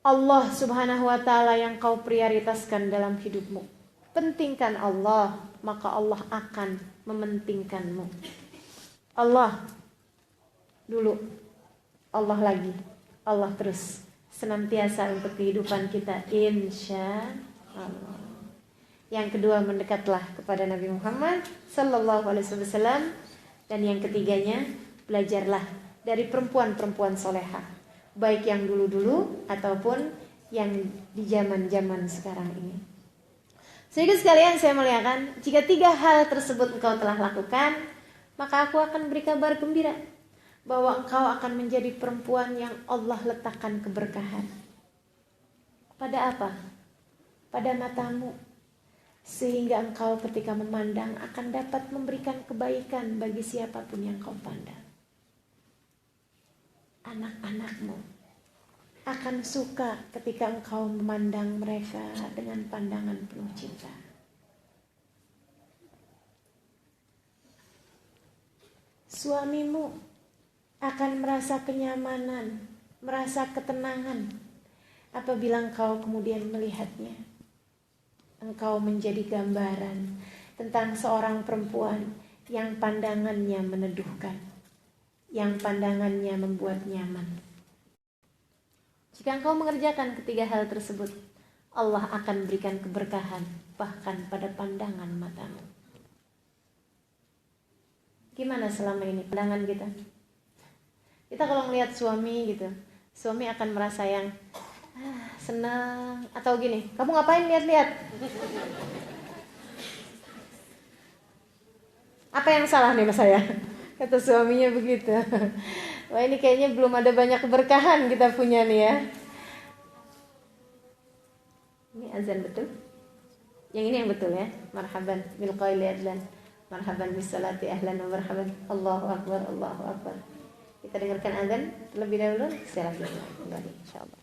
Allah Subhanahu wa ta'ala yang kau prioritaskan dalam hidupmu. Pentingkan Allah, maka Allah akan mementingkanmu. Allah dulu, Allah lagi, Allah terus. senantiasa untuk kehidupan kita, insya Allah. Yang kedua, mendekatlah kepada Nabi Muhammad sallallahu alaihi wasallam. Dan yang ketiganya, belajarlah dari perempuan-perempuan solehah, baik yang dulu-dulu ataupun yang di zaman-zaman sekarang ini. Sedikit sekalian saya muliakan, jika 3 hal tersebut engkau telah lakukan, maka aku akan beri kabar gembira bahwa engkau akan menjadi perempuan yang Allah letakkan keberkahan. Pada apa? Pada matamu, sehingga engkau ketika memandang akan dapat memberikan kebaikan bagi siapapun yang kau pandang. Anak-anakmu akan suka ketika engkau memandang mereka dengan pandangan penuh cinta. Suamimu akan merasa kenyamanan, merasa ketenangan apabila engkau kemudian melihatnya. Engkau menjadi gambaran tentang seorang perempuan yang pandangannya meneduhkan, yang pandangannya membuat nyaman. Jika engkau mengerjakan ketiga hal tersebut, Allah akan berikan keberkahan bahkan pada pandangan matamu. Gimana selama ini pandangan kita? Kita kalau melihat suami gitu, suami akan merasa yang senang, atau gini, kamu ngapain lihat-lihat? Apa yang salah nih sama saya? Kata suaminya begitu. Wah, ini kayaknya belum ada banyak keberkahan kita punya nih ya. Ini azan betul? Yang ini yang betul ya. Marhaban bil qaili adlan. Marhaban bis salati ahlan wa marhaban. Allahu akbar, Allahu akbar. Kita dengarkan azan terlebih dahulu, saya lanjutkan kembali insyaallah.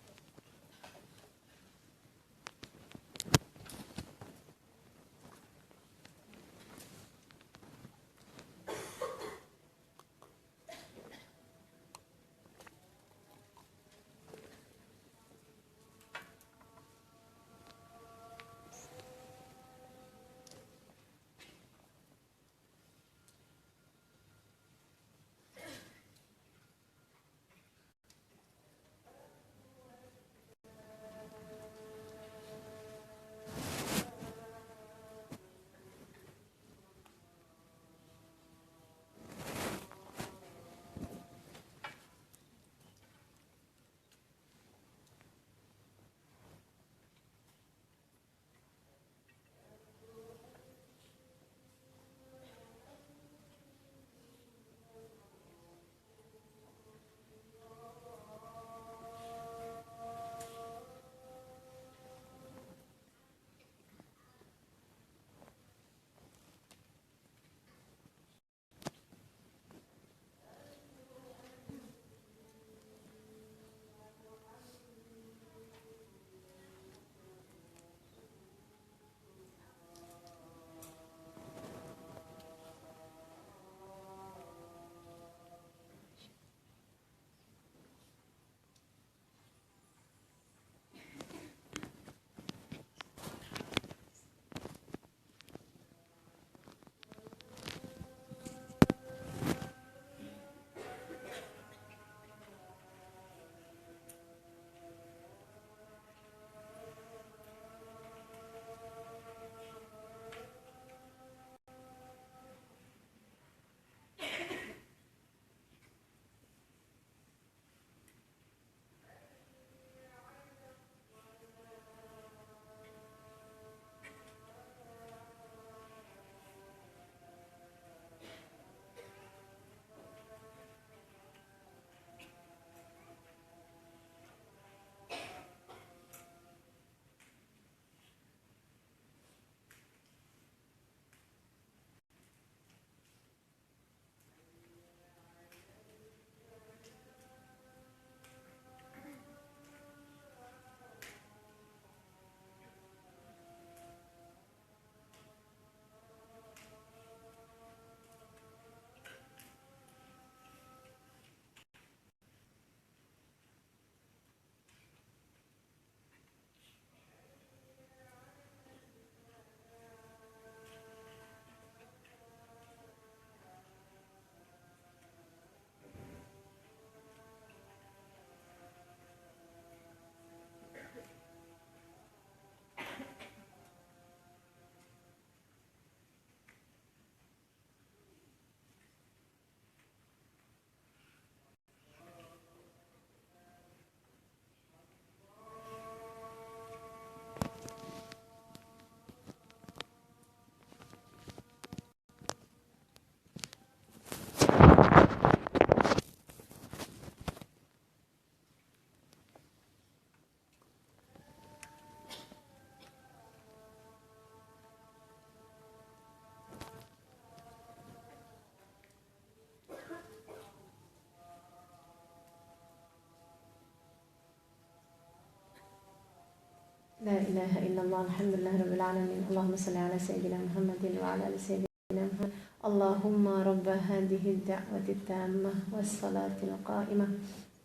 La ilaha illallah, alhamdulillah rabbil alamin. Allahumma salli ala sayyidina Muhammadin wa ala ali sayyidina Muhammad. Allahumma rabba hadhihi ad-da'wati at-tammah was-salatil qa'imah.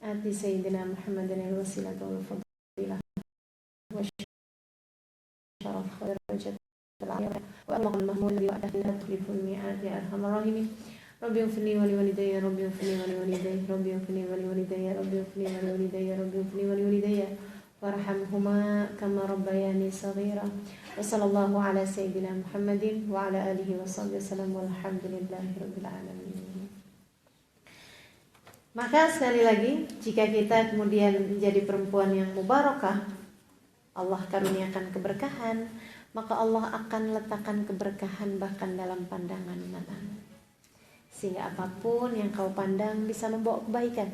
Ati sayyidina Muhammadin al-wasilata wal fadilah wa syaraf darajat al-'aliyah wa al-maqam mahmud alladhi wa'adahu tukhliful mi'ad ya arhamar rahimin. Rabbi ighfirli wa liwalidayya, Rabbi ighfirli wa liwalidayya, Rabbi ighfirli wa liwalidayya, Rabbi ighfirli wa liwalidayya, Rabbi ighfirli wa liwalidayya warhamhuma kama rabbayani shaghira. Wa sallallahu ala sayyidina Muhammadin wa ala alihi wa sahbihi wasallam walhamdulillahi rabbil alamin. Maka sekali lagi, jika kita kemudian menjadi perempuan yang mubarakah, Allah karuniakan keberkahan, maka Allah akan letakkan keberkahan bahkan dalam pandangan matamu, sehingga apapun yang kau pandang bisa membawa kebaikan.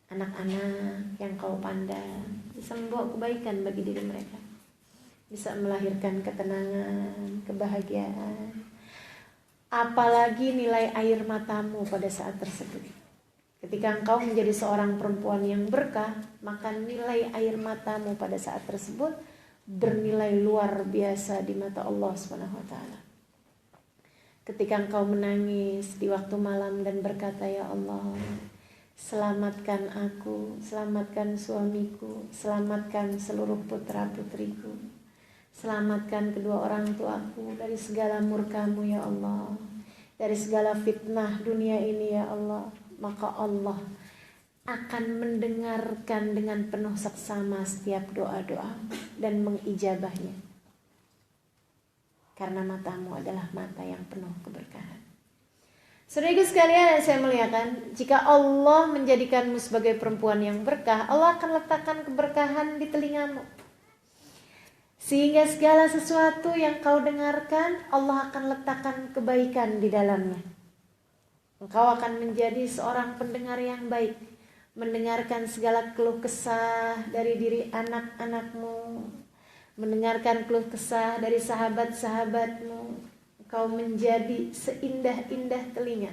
Anak-anak yang kau pandang bisa membawa kebaikan bagi diri mereka, bisa melahirkan ketenangan, kebahagiaan. Apalagi nilai air matamu pada saat tersebut. Ketika engkau menjadi seorang perempuan yang berkah, maka nilai air matamu pada saat tersebut bernilai luar biasa di mata Allah SWT. Ketika engkau menangis di waktu malam dan berkata, ya Allah, selamatkan aku, selamatkan suamiku, selamatkan seluruh putra-putriku, selamatkan kedua orang tuaku dari segala murka-Mu ya Allah, dari segala fitnah dunia ini ya Allah. Maka Allah akan mendengarkan dengan penuh seksama setiap doa-doa dan mengijabahnya. Karena matamu adalah mata yang penuh keberkahan. Saudara sekalian yang saya muliakan, jika Allah menjadikanmu sebagai perempuan yang berkah, Allah akan letakkan keberkahan di telingamu. Sehingga segala sesuatu yang kau dengarkan, Allah akan letakkan kebaikan di dalamnya. Engkau akan menjadi seorang pendengar yang baik, mendengarkan segala keluh kesah dari diri anak-anakmu, mendengarkan keluh kesah dari sahabat-sahabatmu. Engkau menjadi seindah-indah telinga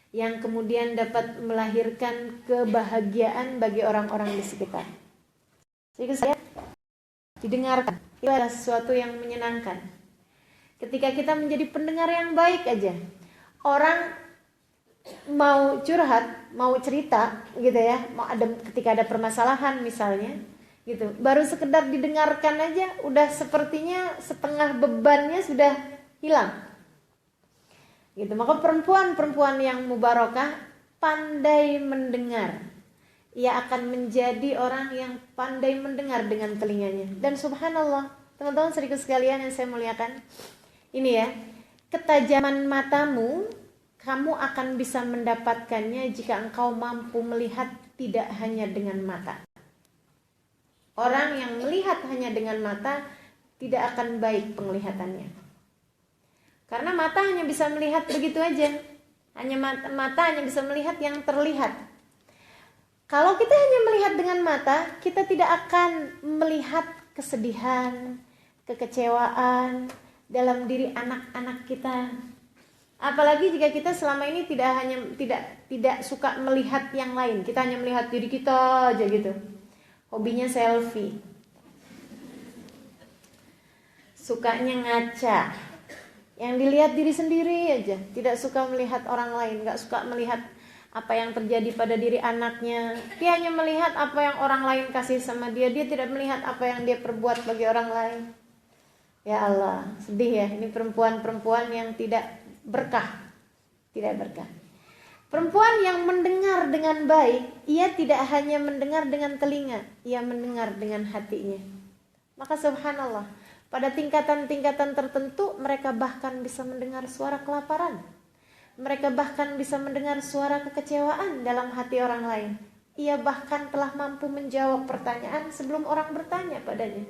yang kemudian dapat melahirkan kebahagiaan bagi orang-orang di sekitar. Jadi saya didengarkan, itu adalah sesuatu yang menyenangkan. Ketika kita menjadi pendengar yang baik aja, orang mau curhat, mau cerita gitu ya, ketika ada permasalahan misalnya gitu, baru sekedar didengarkan aja udah sepertinya setengah bebannya sudah hilang gitu. Maka perempuan-perempuan yang mubarakah pandai mendengar, ia akan menjadi orang yang pandai mendengar dengan telinganya. Dan subhanallah, teman-teman sedikit sekalian yang saya muliakan, ini ya, ketajaman matamu kamu akan bisa mendapatkannya jika engkau mampu melihat tidak hanya dengan mata. Orang yang melihat hanya dengan mata tidak akan baik penglihatannya. Karena mata hanya bisa melihat begitu aja. Mata hanya bisa melihat yang terlihat. Kalau kita hanya melihat dengan mata, kita tidak akan melihat kesedihan, kekecewaan dalam diri anak-anak kita. Apalagi jika kita selama ini tidak suka melihat yang lain, kita hanya melihat diri kita aja gitu. Hobinya selfie, sukanya ngaca, yang dilihat diri sendiri aja, tidak suka melihat orang lain, nggak suka melihat apa yang terjadi pada diri anaknya. Dia hanya melihat apa yang orang lain kasih sama dia, dia tidak melihat apa yang dia perbuat bagi orang lain. Ya Allah, sedih ya, ini perempuan-perempuan yang tidak berkah, tidak berkah. Perempuan yang mendengar dengan baik, ia tidak hanya mendengar dengan telinga, ia mendengar dengan hatinya. Maka subhanallah, pada tingkatan-tingkatan tertentu mereka bahkan bisa mendengar suara kelaparan. Mereka bahkan bisa mendengar suara kekecewaan dalam hati orang lain. Ia bahkan telah mampu menjawab pertanyaan sebelum orang bertanya padanya.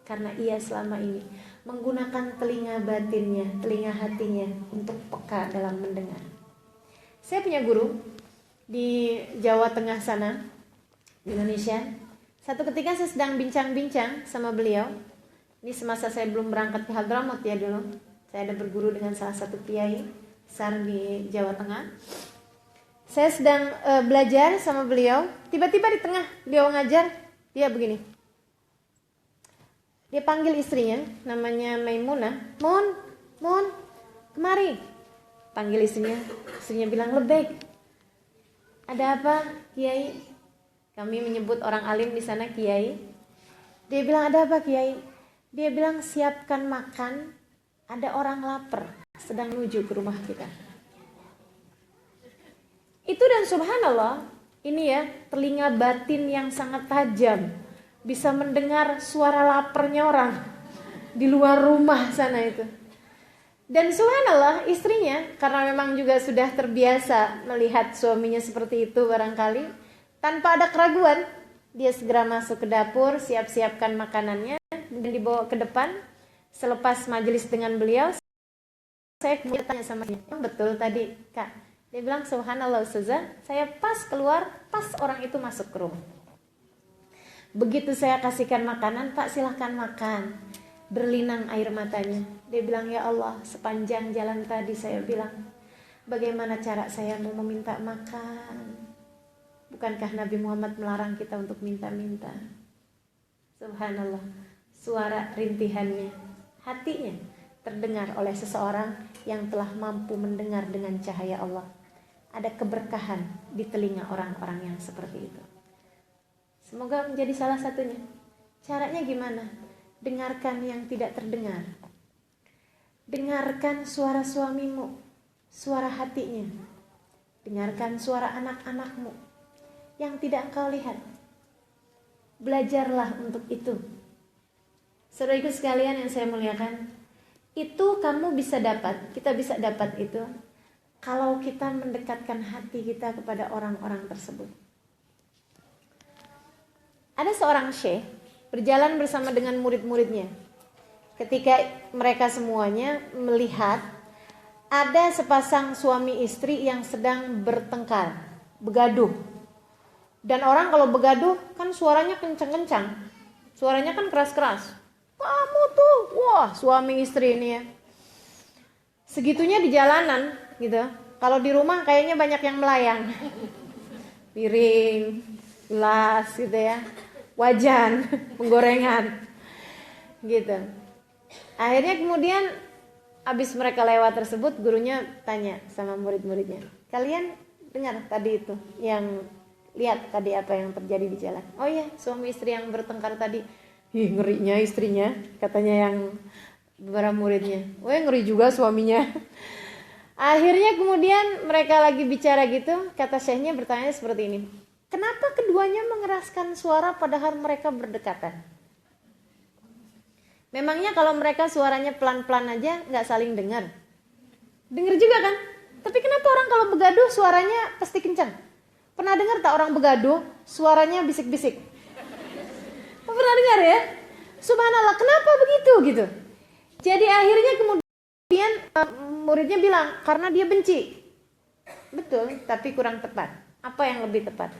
Karena ia selama ini menggunakan telinga batinnya, telinga hatinya untuk peka dalam mendengar. Saya punya guru di Jawa Tengah sana, di Indonesia. Satu ketika saya sedang bincang-bincang sama beliau. Ini semasa saya belum berangkat ke Hadramaut ya dulu. Saya ada berguru dengan salah satu kiai besar di Jawa Tengah. Saya sedang belajar sama beliau. Tiba-tiba di tengah beliau ngajar, dia begini. Dia panggil istrinya, namanya Maimunah. Mun, kemari. Panggil istrinya bilang, Lebaik. Ada apa, Kiai? Kami menyebut orang alim di sana Kiai. Dia bilang, ada apa, Kiai? Dia bilang, siapkan makan, ada orang lapar, sedang menuju ke rumah kita. Itu dan subhanallah, ini ya, telinga batin yang sangat tajam, bisa mendengar suara laparnya orang di luar rumah sana itu. Dan subhanallah, istrinya karena memang juga sudah terbiasa melihat suaminya seperti itu barangkali, tanpa ada keraguan, dia segera masuk ke dapur, siap-siapkan makanannya dan dibawa ke depan. Selepas majelis dengan beliau, saya kemudian tanya sama dia, betul tadi Kak? Dia bilang, subhanallah Ustazah, saya pas keluar, pas orang itu masuk ke rumah. Begitu saya kasihkan makanan, Pak silahkan makan. Berlinang air matanya. Dia bilang, ya Allah, sepanjang jalan tadi saya bilang, bagaimana cara saya mau meminta makan? Bukankah Nabi Muhammad melarang kita untuk minta-minta? Subhanallah, suara rintihannya, hatinya terdengar oleh seseorang yang telah mampu mendengar dengan cahaya Allah. Ada keberkahan di telinga orang-orang yang seperti itu. Semoga menjadi salah satunya. Caranya gimana? Dengarkan yang tidak terdengar. Dengarkan suara suamimu, suara hatinya. Dengarkan suara anak-anakmu yang tidak engkau lihat. Belajarlah untuk itu. Saudaraku sekalian yang saya muliakan, itu kamu bisa dapat, kita bisa dapat itu kalau kita mendekatkan hati kita kepada orang-orang tersebut. Ada seorang syekh berjalan bersama dengan murid-muridnya. Ketika mereka semuanya melihat ada sepasang suami istri yang sedang bertengkar, begaduh. Dan orang kalau begaduh kan suaranya kencang-kencang. Suaranya kan keras-keras. Kamu tuh, wah suami istri ini ya. Segitunya di jalanan gitu. Kalau di rumah kayaknya banyak yang melayang. Piring, gelas gitu ya. Wajan, penggorengan gitu. Akhirnya kemudian habis mereka lewat tersebut, gurunya tanya sama murid-muridnya, kalian dengar tadi itu yang lihat tadi apa yang terjadi di jalan? Oh iya, suami istri yang bertengkar tadi. Ih, ngerinya istrinya, katanya yang beberapa muridnya. Oh ya, ngeri juga suaminya. Akhirnya kemudian mereka lagi bicara gitu, kata syekhnya bertanya seperti ini, kenapa keduanya mengeraskan suara padahal mereka berdekatan? Memangnya kalau mereka suaranya pelan-pelan aja gak saling dengar? Dengar juga kan? Tapi kenapa orang kalau begaduh suaranya pasti kencang? Pernah dengar tak orang begaduh suaranya bisik-bisik? Pernah dengar ya? Subhanallah, kenapa begitu gitu? Jadi akhirnya kemudian muridnya bilang, karena dia benci. Betul, tapi kurang tepat. Apa yang lebih tepat?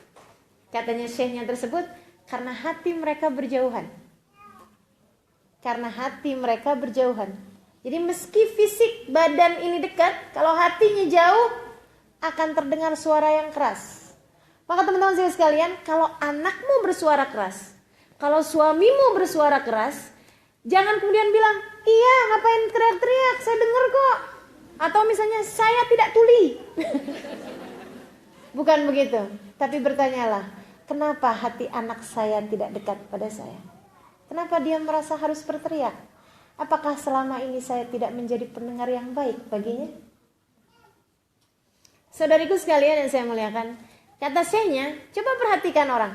Katanya syekhnya tersebut, karena hati mereka berjauhan. Karena hati mereka berjauhan. Jadi meski fisik badan ini dekat, kalau hatinya jauh, akan terdengar suara yang keras. Maka teman-teman sekalian, kalau anakmu bersuara keras, kalau suamimu bersuara keras, jangan kemudian bilang, iya ngapain teriak-teriak, saya dengar kok. Atau misalnya, saya tidak tuli. Bukan begitu, tapi bertanyalah, kenapa hati anak saya tidak dekat pada saya? Kenapa dia merasa harus berteriak? Apakah selama ini saya tidak menjadi pendengar yang baik baginya? Saudariku sekalian yang saya muliakan, kata syekhnya, coba perhatikan orang.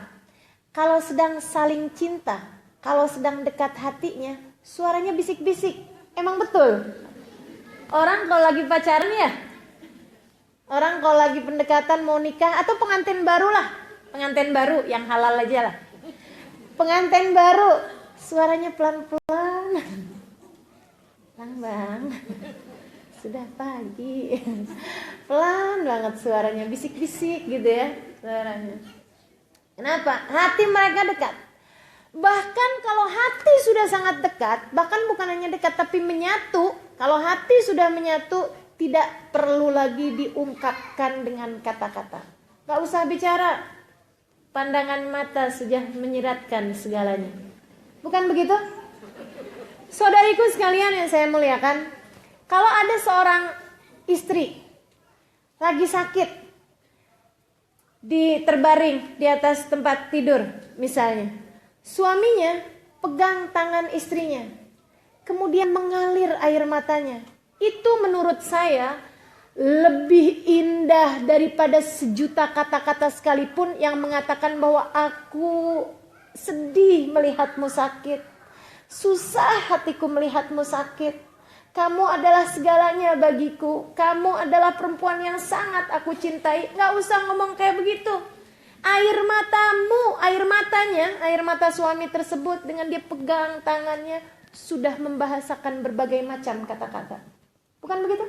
Kalau sedang saling cinta, kalau sedang dekat hatinya, suaranya bisik-bisik. Emang betul? Orang kalau lagi pacaran ya? Orang kalau lagi pendekatan mau nikah atau pengantin baru lah. Pengantin baru yang halal aja lah. Pengantin baru, suaranya pelan-pelan. Bang, sudah pagi. Pelan banget suaranya, bisik-bisik gitu ya suaranya. Kenapa? Hati mereka dekat. Bahkan kalau hati sudah sangat dekat, bahkan bukan hanya dekat tapi menyatu. Kalau hati sudah menyatu, tidak perlu lagi diungkapkan dengan kata-kata. Gak usah bicara, pandangan mata sudah menyiratkan segalanya. Bukan begitu? Saudariku sekalian yang saya muliakan, kalau ada seorang istri lagi sakit, terbaring di atas tempat tidur misalnya, suaminya pegang tangan istrinya, kemudian mengalir air matanya, itu menurut saya lebih indah daripada sejuta kata-kata sekalipun yang mengatakan bahwa aku sedih melihatmu sakit, susah hatiku melihatmu sakit, kamu adalah segalanya bagiku, kamu adalah perempuan yang sangat aku cintai. Gak usah ngomong kayak begitu. Air matamu, air mata suami tersebut dengan dia pegang tangannya sudah membahasakan berbagai macam kata-kata. Bukan begitu?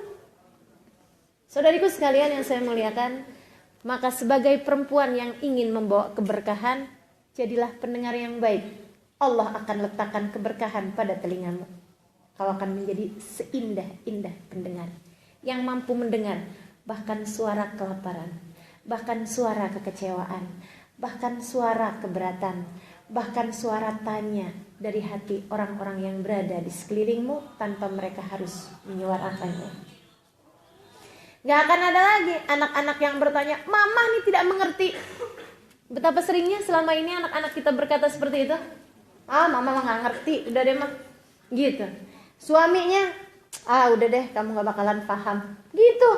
Saudariku sekalian yang saya muliakan, maka sebagai perempuan yang ingin membawa keberkahan, jadilah pendengar yang baik. Allah akan letakkan keberkahan pada telingamu. Kau akan menjadi seindah-indah pendengar yang mampu mendengar bahkan suara kelaparan, bahkan suara kekecewaan, bahkan suara keberatan, bahkan suara tanya dari hati orang-orang yang berada di sekelilingmu tanpa mereka harus menyuarakannya. Gak akan ada lagi anak-anak yang bertanya, mama ini tidak mengerti. Betapa seringnya selama ini anak-anak kita berkata seperti itu. Mama gak ngerti, udah deh mah. Gitu. Suaminya, udah deh kamu gak bakalan paham. Gitu.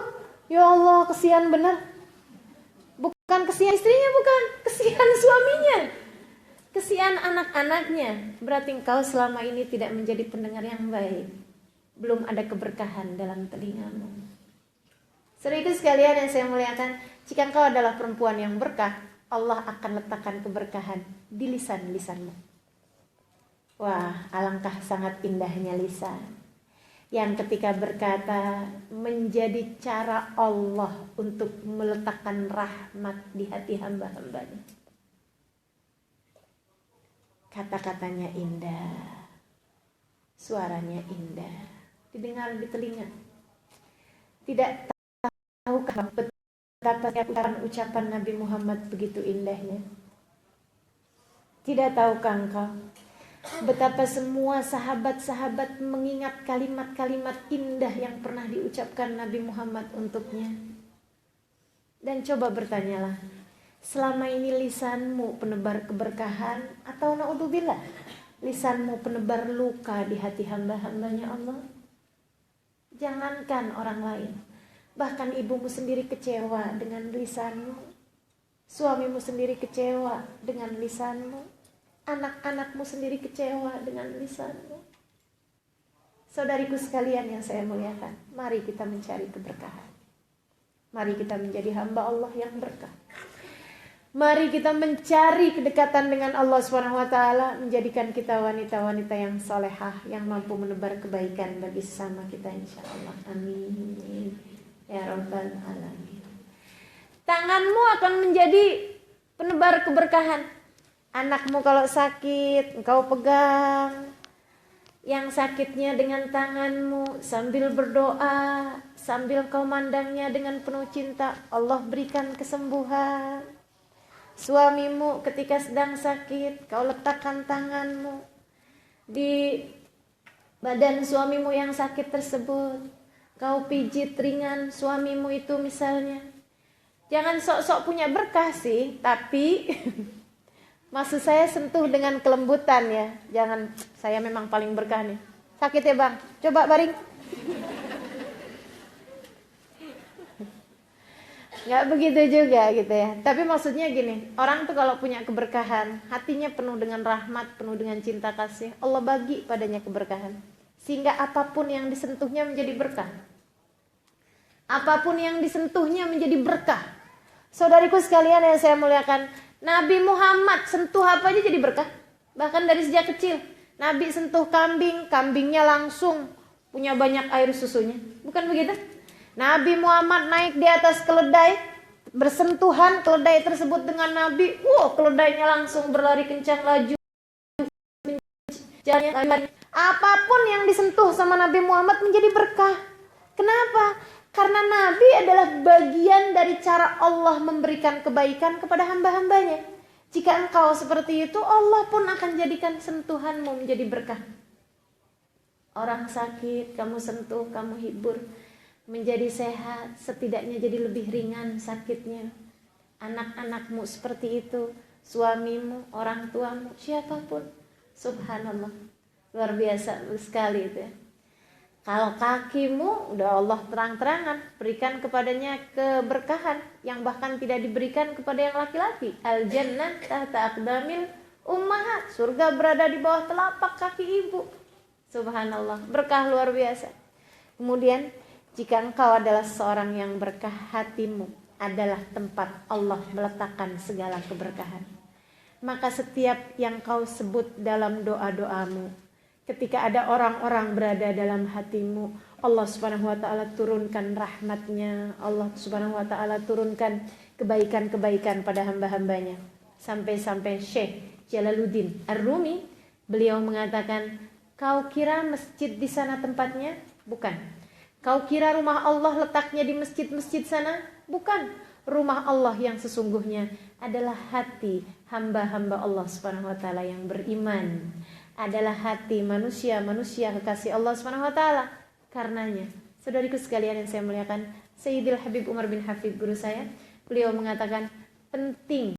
Ya Allah, kesian bener. Bukan kesian istrinya, bukan. Kesian suaminya. Kesian anak-anaknya. Berarti engkau selama ini tidak menjadi pendengar yang baik. Belum ada keberkahan dalam telingamu. Saudaraku sekalian yang saya muliakan, jika engkau adalah perempuan yang berkah, Allah akan letakkan keberkahan di lisan-lisanmu. Wah, alangkah sangat indahnya lisan yang ketika berkata menjadi cara Allah untuk meletakkan rahmat di hati hamba-hambanya. Kata-katanya indah, suaranya indah, didengar di telinga. Tidak tahukah betapa ucapan Nabi Muhammad begitu indahnya? Tidak tahukah engkau betapa semua sahabat-sahabat mengingat kalimat-kalimat indah yang pernah diucapkan Nabi Muhammad untuknya? Dan coba bertanyalah, selama ini lisanmu penebar keberkahan atau naudzubillah, lisanmu penebar luka di hati hamba-hambanya Allah? Jangankan orang lain, bahkan ibumu sendiri kecewa dengan lisanmu, suamimu sendiri kecewa dengan lisanmu, anak-anakmu sendiri kecewa dengan lisanmu. Saudariku sekalian yang saya muliakan, mari kita mencari keberkahan. Mari kita menjadi hamba Allah yang berkah. Mari kita mencari kedekatan dengan Allah SWT, menjadikan kita wanita-wanita yang salehah, yang mampu menebar kebaikan bagi sesama kita insyaallah. Amin. Ya Rabbal Alamin. Tanganmu akan menjadi penebar keberkahan. Anakmu kalau sakit, engkau pegang yang sakitnya dengan tanganmu sambil berdoa, sambil kau mandangnya dengan penuh cinta, Allah berikan kesembuhan. Suamimu ketika sedang sakit, kau letakkan tanganmu di badan suamimu yang sakit tersebut. Kau pijit ringan suamimu itu misalnya. Jangan sok-sok punya berkah sih, tapi maksud saya sentuh dengan kelembutan ya. Jangan, saya memang paling berkah nih. Sakit ya bang? Coba baring. Gak begitu juga gitu ya. Tapi maksudnya gini, orang tuh kalau punya keberkahan, hatinya penuh dengan rahmat, penuh dengan cinta kasih, Allah bagi padanya keberkahan. Sehingga apapun yang disentuhnya menjadi berkah. Apapun yang disentuhnya menjadi berkah. Saudariku sekalian yang saya muliakan, Nabi Muhammad sentuh apa aja jadi berkah. Bahkan dari sejak kecil, Nabi sentuh kambing, kambingnya langsung punya banyak air susunya. Bukan begitu? Nabi Muhammad naik di atas keledai, bersentuhan keledai tersebut dengan Nabi. Keledainya langsung berlari kencang laju. Apapun yang disentuh sama Nabi Muhammad menjadi berkah. Kenapa? Karena Nabi adalah bagian dari cara Allah memberikan kebaikan kepada hamba-hambanya. Jika engkau seperti itu, Allah pun akan jadikan sentuhanmu menjadi berkah. Orang sakit, kamu sentuh, kamu hibur, menjadi sehat, setidaknya jadi lebih ringan sakitnya. Anak-anakmu seperti itu, suamimu, orang tuamu, siapapun. Subhanallah, luar biasa sekali itu ya. Kalau kakimu, udah Allah terang-terangan berikan kepadanya keberkahan yang bahkan tidak diberikan kepada yang laki-laki. Al-jannah tahta aqdamil ummahat, surga berada di bawah telapak kaki ibu. Subhanallah, berkah luar biasa. Kemudian jika engkau adalah seorang yang berkah, hatimu adalah tempat Allah meletakkan segala keberkahan. Maka setiap yang kau sebut dalam doa-doamu, ketika ada orang-orang berada dalam hatimu, Allah subhanahu wa ta'ala turunkan rahmatnya, Allah subhanahu wa ta'ala turunkan kebaikan-kebaikan pada hamba-hambanya. Sampai-sampai Syekh Jalaluddin Ar-Rumi, beliau mengatakan, kau kira masjid di sana tempatnya? Bukan. Kau kira rumah Allah letaknya di masjid-masjid sana? Bukan. Rumah Allah yang sesungguhnya adalah hati hamba-hamba Allah Subhanahu wa taala yang beriman. Adalah hati manusia-manusia kekasih Allah Subhanahu wa taala. Karenanya, saudariku sekalian yang saya muliakan, Sayyidil Habib Umar bin Hafid, guru saya, beliau mengatakan, penting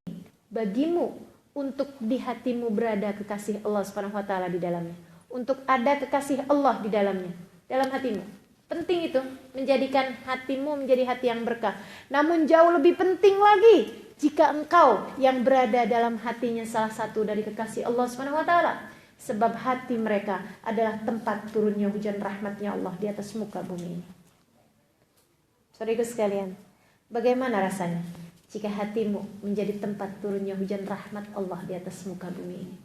bagimu untuk di hatimu berada kekasih Allah Subhanahu wa taala di dalamnya. Untuk ada kekasih Allah di dalamnya, dalam hatimu. Penting itu, menjadikan hatimu menjadi hati yang berkah. Namun jauh lebih penting lagi jika engkau yang berada dalam hatinya salah satu dari kekasih Allah Subhanahu wa taala. Sebab hati mereka adalah tempat turunnya hujan rahmatnya Allah di atas muka bumi ini. Saudaraku sekalian, bagaimana rasanya jika hatimu menjadi tempat turunnya hujan rahmat Allah di atas muka bumi ini?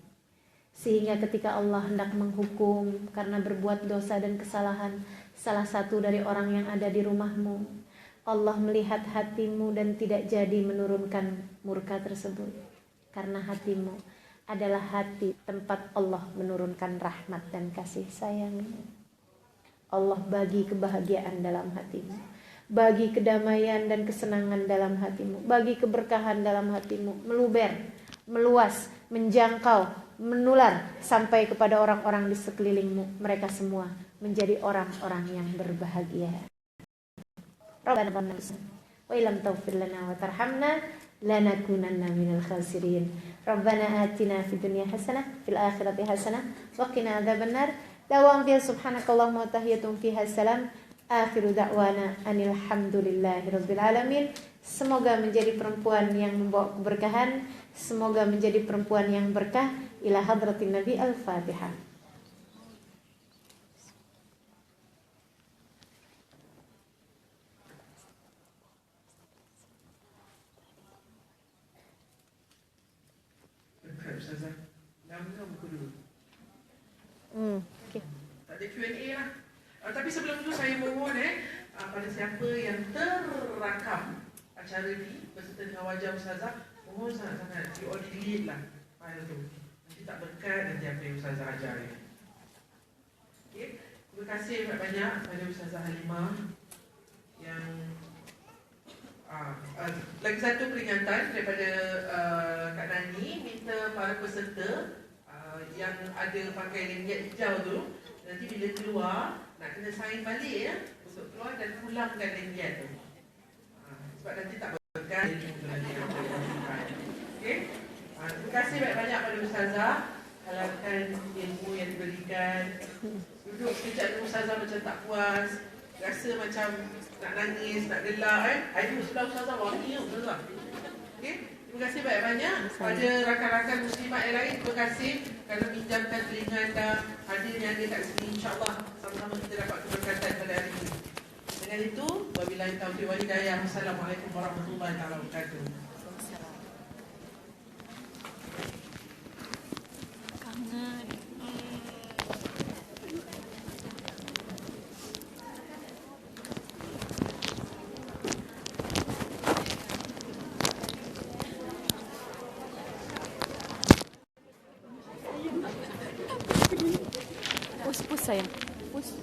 Sehingga ketika Allah hendak menghukum karena berbuat dosa dan kesalahan salah satu dari orang yang ada di rumahmu, Allah melihat hatimu dan tidak jadi menurunkan murka tersebut. Karena hatimu adalah hati tempat Allah menurunkan rahmat dan kasih sayangnya. Allah bagi kebahagiaan dalam hatimu, bagi kedamaian dan kesenangan dalam hatimu, bagi keberkahan dalam hatimu, meluber, meluas, menjangkau, menular sampai kepada orang-orang di sekelilingmu. Mereka semua menjadi orang-orang yang berbahagia. Rabbana wa illam taghfir lana wa tarhamna lanakunanna minal khasirin. Rabbana atina fid dunya hasanah fil akhirati hasanah wa qina adzabannar. Dawam fiha subhanakallahumma wa tahiyatum fiha salam. Akhiru da'wana anil hamdulillahi rabbil alamin. Semoga menjadi perempuan yang membawa keberkahan, semoga menjadi perempuan yang berkah. Ila hadratin Nabi. Al-Fatihah. Ustazah, nama buku dulu. Okay. Tak ada Q&A lah. Tapi sebelum itu saya mohon pada siapa yang terakam acara ni beserta dengan wajah Ustazah, mohon sangat-sangat you all delete lah file tu. Nanti tak berkat nanti apa yang Ustazah ajar ni. Okay. Terima kasih banyak-banyak pada Ustazah Halimah yang lagi satu peringatan daripada Kak Nani, minta para peserta yang ada pakai ringgit hijau tu, nanti bila keluar nak kena sign balik ya, untuk keluar dan pulangkan ringgit tu. Sebab nanti tak berkat. Okey. Terima kasih banyak-banyak pada Ustazah. Harapkan ilmu yang diberikan. Duduk sekejap dengan Ustazah macam tak puas, rasa macam nak nangis, nak gelak Itu sudah Ustazah wangi Ustazah. Okey. Terima kasih banyak-banyak pada rakan-rakan muslimat yang lain. Terima kasih kerana pinjamkan telinga anda hadir yang ada kat sini. InsyaAllah sama-sama kita dapat keberkatan pada hari ini. Dengan itu, wabillahi taufiq wal hidayah. Wassalamualaikum warahmatullahi wabarakatuh. Kangen. Push sayang. Push.